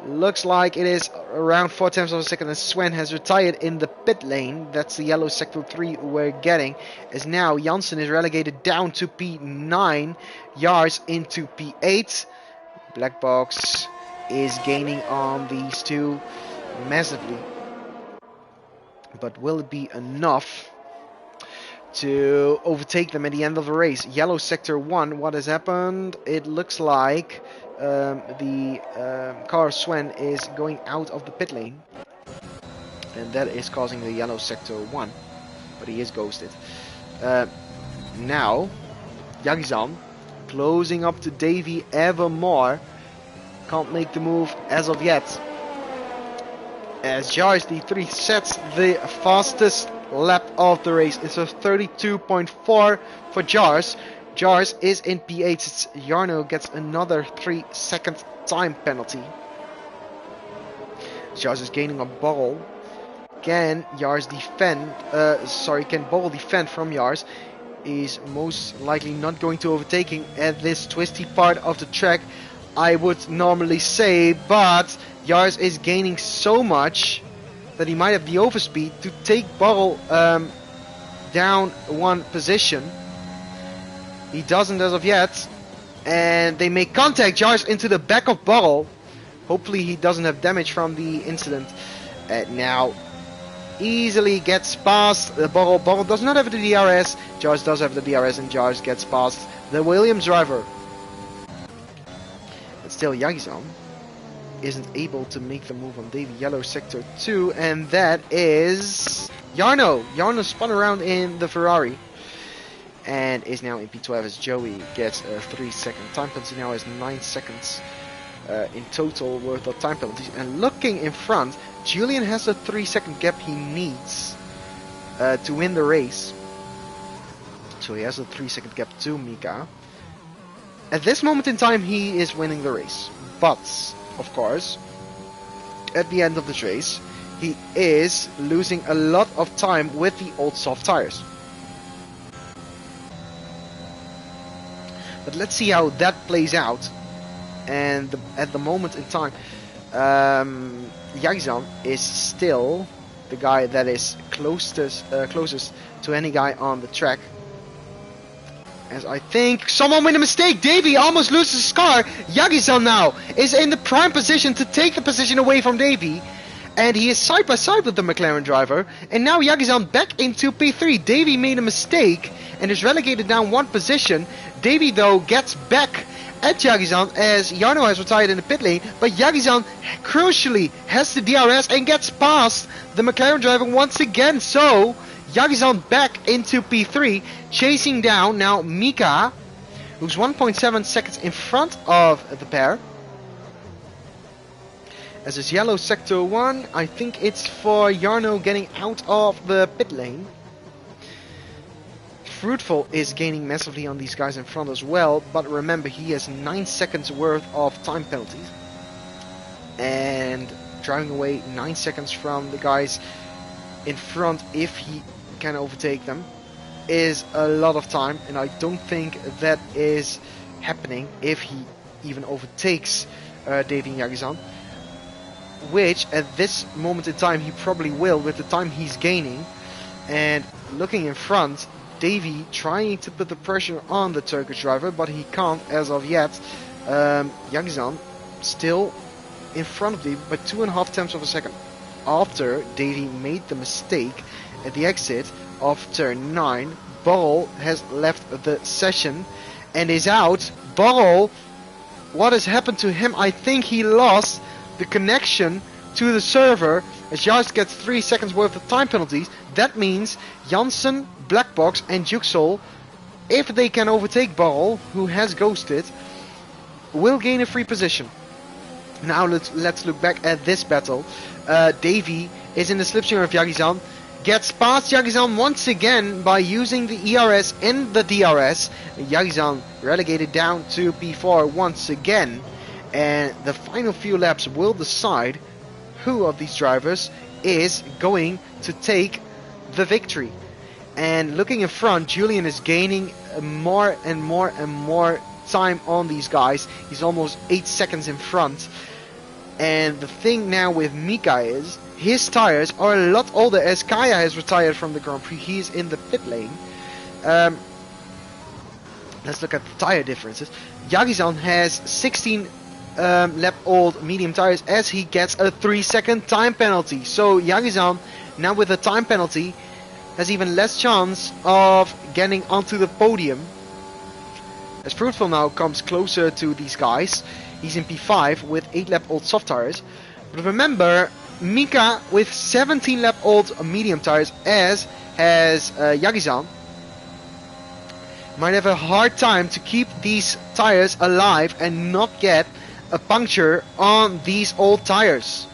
looks like it is around 4 tenths of a second, and Sven has retired in the pit lane. That's the yellow sector 3 we're getting, as now Janssen is relegated down to P9, Jars into P8. Black Box is gaining on these two massively, but will it be enough to overtake them at the end of the race? Yellow sector 1, what has happened? It looks like the car of Sven is going out of the pit lane, and that is causing the yellow sector 1, but he is ghosted. Now Yagizan closing up to Davy ever more, can't make the move as of yet, as Jars D3 sets the fastest lap of the race. It's a 32.4 for Jars. Jars is in P8. Jarno gets another 3 second time penalty. Jars is gaining a ball. Can Jars defend? Can Ball defend from Jars? He's most likely not going to overtaking at this twisty part of the track, I would normally say, but Jars is gaining so much that he might have the overspeed to take Burrell down one position. He doesn't as of yet. And they make contact. Jars into the back of Burrell. Hopefully he doesn't have damage from the incident. Now easily gets past Burrell. Burrell does not have the DRS. Jars does have the DRS, and Jars gets past the Williams driver. But still, Yagizan isn't able to make the move on Davy. Yellow sector 2, and that is Jarno. Jarno spun around in the Ferrari and is now in P12 as Joey gets a 3-second time penalty. Now has 9 seconds in total worth of time penalties. And looking in front, Julian has the 3-second gap he needs to win the race. So he has a 3-second gap to Mika. At this moment in time, he is winning the race. But, of course, at the end of this race, he is losing a lot of time with the old soft tires. But let's see how that plays out. And at the moment in time, Yagizan is still the guy that is closest to any guy on the track. As I think someone made a mistake. Davy almost loses his car. Yagizan now is in the prime position to take the position away from Davy. And he is side by side with the McLaren driver. And now Yagizan back into P3. Davy made a mistake and is relegated down one position. Davy though gets back at Yagizan as Jarno has retired in the pit lane. But Yagizan crucially has the DRS and gets past the McLaren driver once again. So Yagizan back into P3, chasing down now Mika, who's 1.7 seconds in front of the pair. As is yellow sector 1, I think it's for Jarno getting out of the pit lane. Fruitful is gaining massively on these guys in front as well, but remember he has 9 seconds worth of time penalties. And driving away 9 seconds from the guys in front, if he can overtake them, is a lot of time, and I don't think that is happening if he even overtakes Davy Yagizan, which at this moment in time he probably will with the time he's gaining. And looking in front, Davy trying to put the pressure on the Turkish driver, but he can't as of yet. Yagizan still in front of Davy by 2.5 tenths of a second after Davy made the mistake at the exit of turn 9. Burrell has left the session and is out. Burrell, what has happened to him? I think he lost the connection to the server as Jars gets 3 seconds worth of time penalties. That means Janssen, Blackbox and Juxol, if they can overtake Burrell, who has ghosted, will gain a free position. Now let's look back at this battle. Davy is in the slipstream of Yagizan, gets past Yagizan once again by using the ERS and the DRS. Yagizan relegated down to P4 once again, and the final few laps will decide who of these drivers is going to take the victory. And looking in front, Julian is gaining more and more time on these guys. He's almost 8 seconds in front. And the thing now with Mika is his tires are a lot older, as Kaya has retired from the Grand Prix. He's in the pit lane. Let's look at the tire differences. Yagizan has 16 lap old medium tires as he gets a 3-second time penalty. So Yagizan now with a time penalty has even less chance of getting onto the podium. As Fruitful now comes closer to these guys. He's in P5 with 8 lap old soft tires. But remember, Mika with 17 lap old medium tires, as has Yagizan, might have a hard time to keep these tires alive and not get a puncture on these old tires,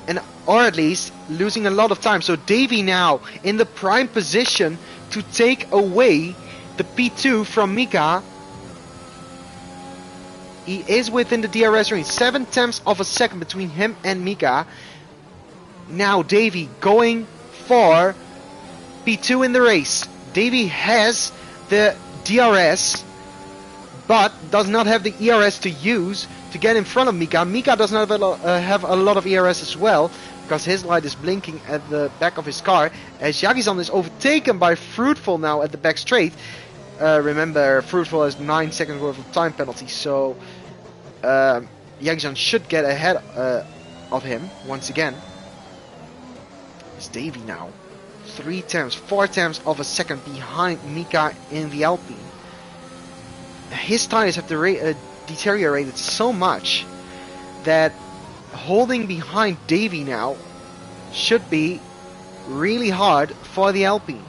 and or at least losing a lot of time. So Davy now in the prime position to take away the P2 from Mika. He is within the DRS range, 7 tenths of a second between him and Mika. Now Davy going for P2 in the race. Davy has the DRS, but does not have the ERS to use to get in front of Mika. Mika does not have a lot of ERS as well, because his light is blinking at the back of his car, as Yagizan is overtaken by Fruitful now at the back straight. Remember, Fruitful has 9 seconds worth of time penalty, so Yagizan should get ahead of him once again. It's Davey now. 4 tenths of a second behind Mika in the Alpine. His tires have deteriorated so much that holding behind Davey now should be really hard for the Alpine.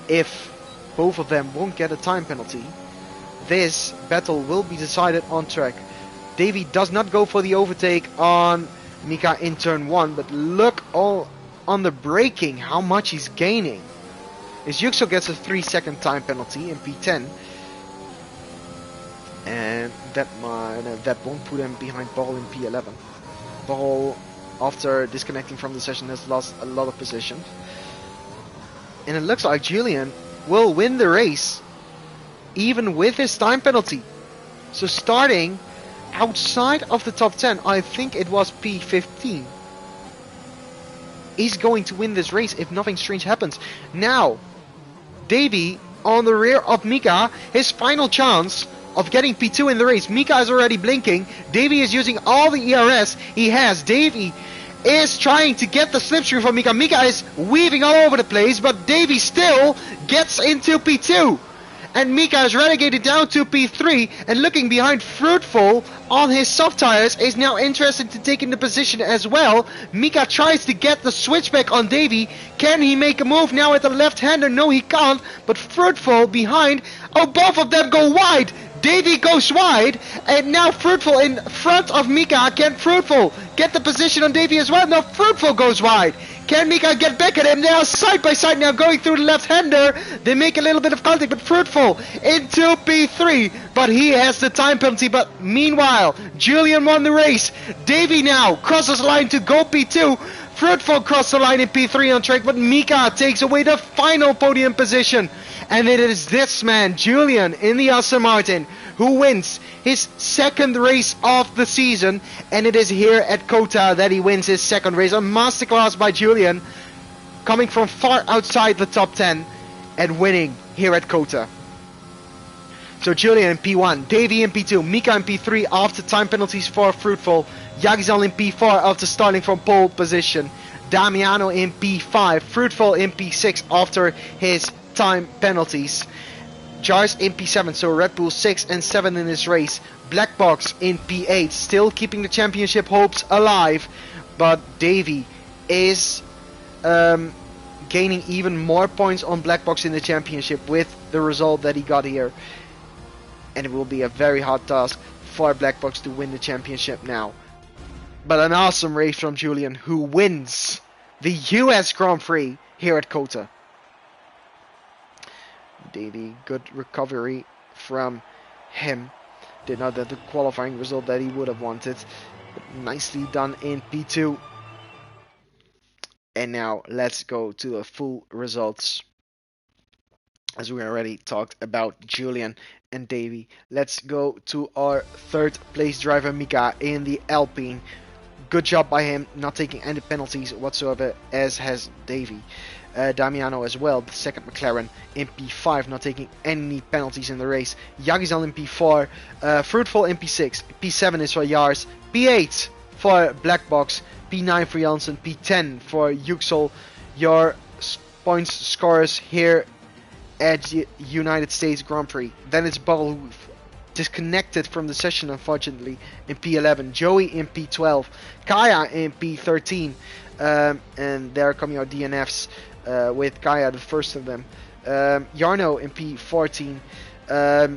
If both of them won't get a time penalty, this battle will be decided on track. Davey does not go for the overtake on Mika in turn 1, but look all on the braking, how much he's gaining. As Yuxo gets a 3-second time penalty in P10, and that won't put him behind Ball in P11. Ball, after disconnecting from the session, has lost a lot of position, and it looks like Julian will win the race even with his time penalty. So starting outside of the top 10, I think it was P15, he's going to win this race if nothing strange happens. Now, Davey on the rear of Mika, his final chance of getting P2 in the race. Mika is already blinking. Davey is using all the ERS he has. Davey is trying to get the slipstream from Mika. Mika is weaving all over the place, but Davey still gets into P2. And Mika is relegated down to P3, and looking behind Fruitful on his soft tires is now interested to take in the position as well. Mika tries to get the switchback on Davey. Can he make a move now at the left-hander? No, he can't, but Fruitful behind. Oh, both of them go wide. Davey goes wide, and now Fruitful in front of Mika. Can Fruitful get the position on Davey as well? No, Fruitful goes wide. Can Mika get back at him? Now side by side now going through the left-hander. They make a little bit of contact, but Fruitful into P3. But he has the time penalty. But meanwhile, Julian won the race. Davey now crosses the line to go P2. Fruitful crossed the line in P3 on track, but Mika takes away the final podium position. And it is this man, Julian, in the Aston Martin, who wins his second race of the season. And it is here at Kota that he wins his second race. A masterclass by Julian, coming from far outside the top 10 and winning here at Kota. So Julian in P1, Davey in P2, Mika in P3 after time penalties for Fruitful, Yagizal in P4 after starting from pole position, Damiano in P5, Fruitful in P6 after his time penalties, Jars in P7, so Red Bull 6 and 7 in this race, Black Box in P8, still keeping the championship hopes alive, but Davey is gaining even more points on Black Box in the championship with the result that he got here. And it will be a very hard task for Black Box to win the championship now. But an awesome race from Julian, who wins the US Grand Prix here at Kota. Davey, good recovery from him. Did not get the qualifying result that he would have wanted, but nicely done in P2. And now let's go to the full results. As we already talked about Julian and Davey, let's go to our third place driver Mika in the Alpine. Good job by him, not taking any penalties whatsoever, as has Davey. Damiano as well, the second McLaren in P5, not taking any penalties in the race. Yagizal in P4, Fruitful in P6, P7 is for Jars, P8 for Black Box, P9 for Janssen, P10 for Yuxel. Your points scorers here at the United States Grand Prix. Then it's Bubble, who disconnected from the session unfortunately, in P11, Joey in P12, Kaya in P13, and they're coming out DNFs with Kaya the first of them, Jarno in P14,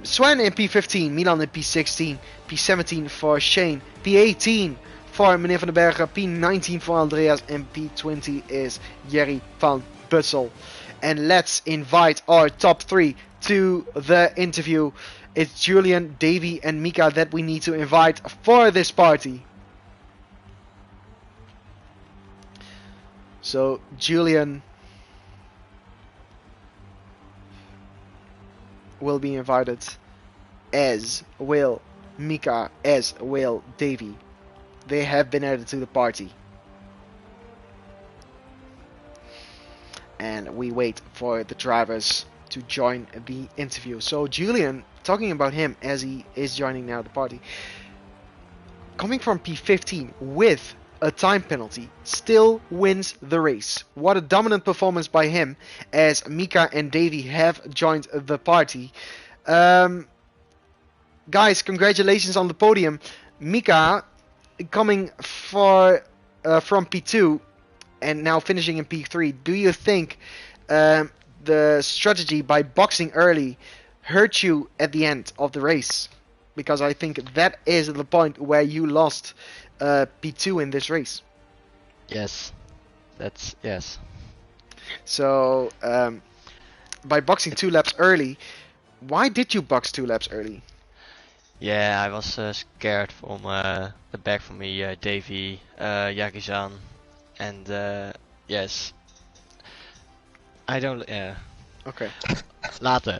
Sven in P15, Milan in P16, P17 for Shane, P18 for Meneer van den Bergen, P19 for Andreas, and P20 is Jerry van Bussel. And let's invite our top 3 to the interview. It's Julian, Davey, and Mika that we need to invite for this party. So Julian will be invited as will Mika, as will Davy. They have been added to the party. And we wait for the drivers to join the interview. So Julian, talking about him as he is joining now the party, coming from P15 with a time penalty, still wins the race. What a dominant performance by him as Mika and Davy have joined the party. Guys, congratulations on the podium. Mika coming from P2 and now finishing in P3. Do you think the strategy by boxing early hurt you at the end of the race? Because I think that is the point where you lost P2 in this race. Yes, that's yes. So by boxing 2 laps early, why did you box 2 laps early? Yeah, I was scared from the back from me, Davy, Yagizan, and yes. I don't. Yeah. Okay. Later.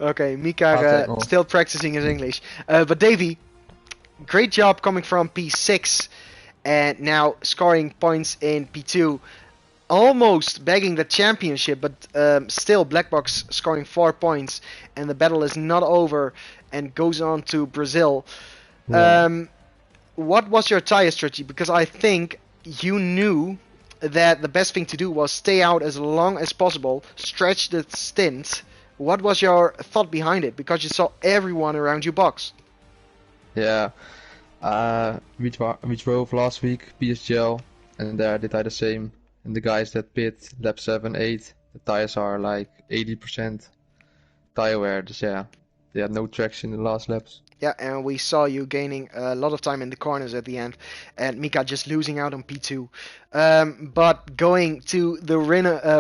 Okay, Mika still practicing his English. But Davy, great job coming from P6 and now scoring points in P2. Almost bagging the championship, but still Black Box scoring 4 points, and the battle is not over and goes on to Brazil. Yeah. What was your tire strategy? Because I think you knew that the best thing to do was stay out as long as possible, stretch the stint. What was your thought behind it? Because you saw everyone around you box. Yeah. We drove last week PSGL, and there did I the same. And the guys that pit lap 7, 8, the tires are like 80% tire wear. So yeah, they had no traction in the last laps. Yeah, and we saw you gaining a lot of time in the corners at the end, and Mika just losing out on P2. But going to the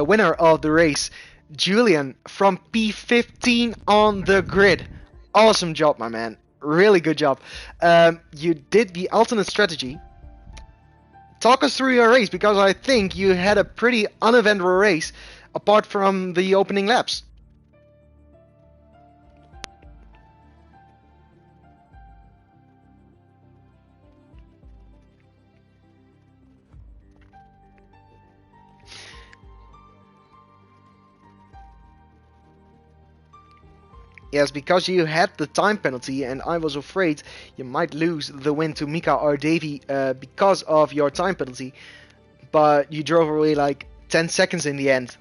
winner of the race, Julian from P15 on the grid. Awesome job, my man. Really good job. You did the alternate strategy. Talk us through your race, because I think you had a pretty uneventful race apart from the opening laps. Yes, because you had the time penalty, and I was afraid you might lose the win to Mika or Davy because of your time penalty. But you drove away like 10 seconds in the end.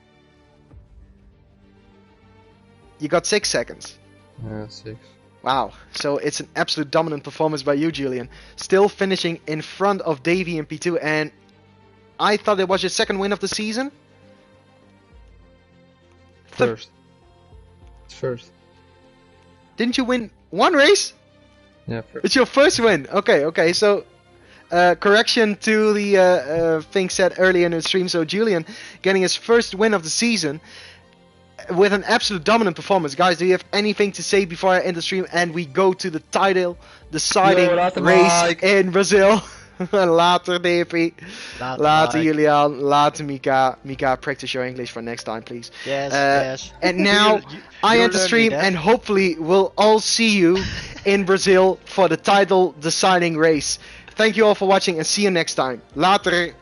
You got 6 seconds. Yeah, 6. Wow, so it's an absolute dominant performance by you, Julian. Still finishing in front of Davy in P2, and I thought it was your second win of the season? First. It's first. Didn't you win one race? Yeah, first. It's your first win. Okay. So, correction to the thing said earlier in the stream. So, Julian getting his first win of the season with an absolute dominant performance. Guys, do you have anything to say before I end the stream and we go to the title deciding race in Brazil? Later, Davy. Later, Julian. Later, Mika. Mika, practice your English for next time, please. Yes. And now I end the stream, and hopefully we'll all see you in Brazil for the title deciding race. Thank you all for watching, and see you next time. Later.